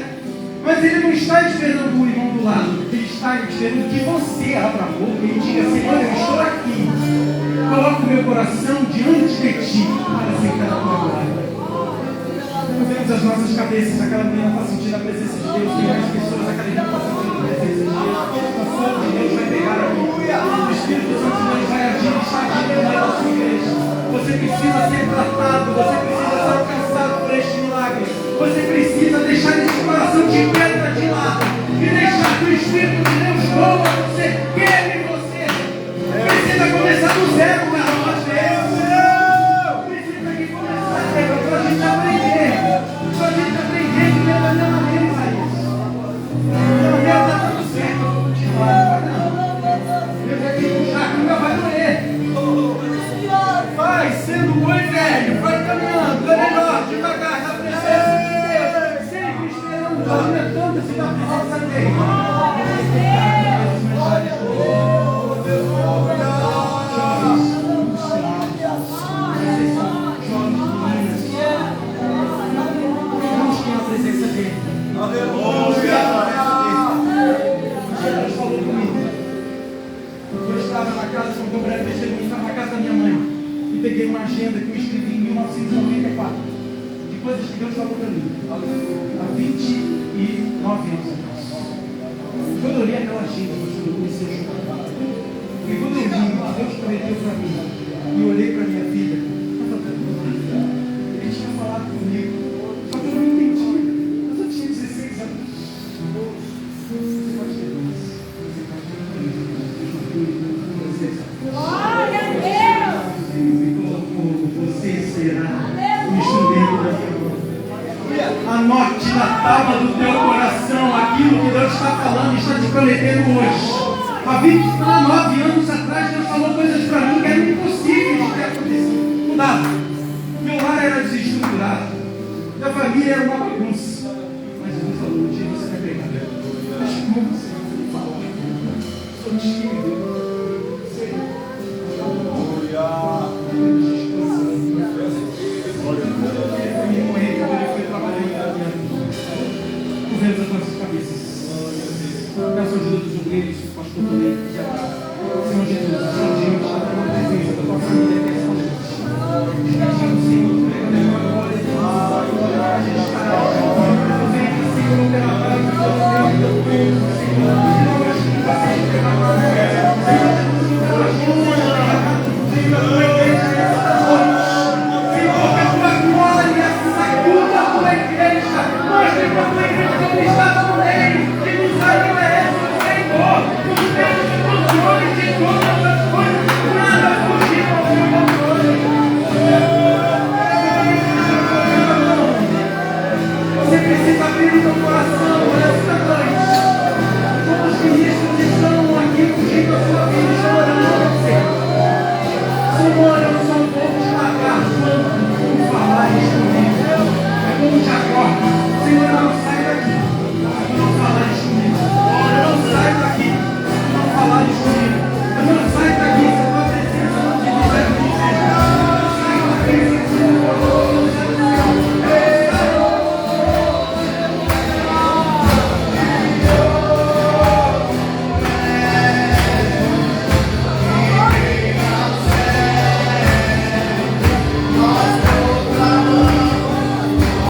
S1: Mas ele não está esperando o irmão do lado. Ele está esperando que você abra a boca e diga, Senhor, eu estou aqui. Coloco o meu coração diante de ti para aceitar a tua glória. Movemos as nossas cabeças. Aquela menina está sentindo a presença de Deus. Tem mais pessoas, aquela menina está sentindo a presença de Deus. O fogo de Deus vai pegar aqui. O Espírito Santo de Deus vai agir, está agindo no meio da sua igreja. Você precisa ser tratado, você precisa ser alcançado por este milagre. Você precisa deixar esse coração de pedra de lado e deixar que o Espírito de Deus voa você, queime você. Precisa começar do zero, cara. Precisa que começar, para a gente aprender. Para a gente aprender que Deus vai dar uma vez a isso. Deus está dando certo. Deus vai te puxar, nunca vai doer. Vai sendo bom e velho, vai caminhando, é melhor, devagar, na presença de Deus. Sempre esperando, aumentando se na presença dele. Peguei uma agenda que eu escrevi em 1994 de coisas que Deus falou para mim há 29 anos atrás. Quando eu li aquela agenda, eu comecei a chorar. E quando eu vi que Deus prometeu para mim e olhei para a minha vida, ele tinha falado comigo, só que eu não entendi. Eu só tinha 16 anos. Você pode ter mais. Você pode ter mais. 16 anos.
S3: Glória a Deus!
S1: Você será o instrumento da minha mão. Anote na tábua do teu coração aquilo que Deus está falando e está te prometendo hoje. Há 29 anos atrás, Deus falou coisas para mim que eram impossíveis de ter acontecido. Não dava. Meu lar era desestruturado. Minha família era uma bagunça. Mas Deus falou, um dia você vai pegar. Mas como você fala? Sou tímido. Movemos as nossas cabeças. Peço ajuda dos obreiros.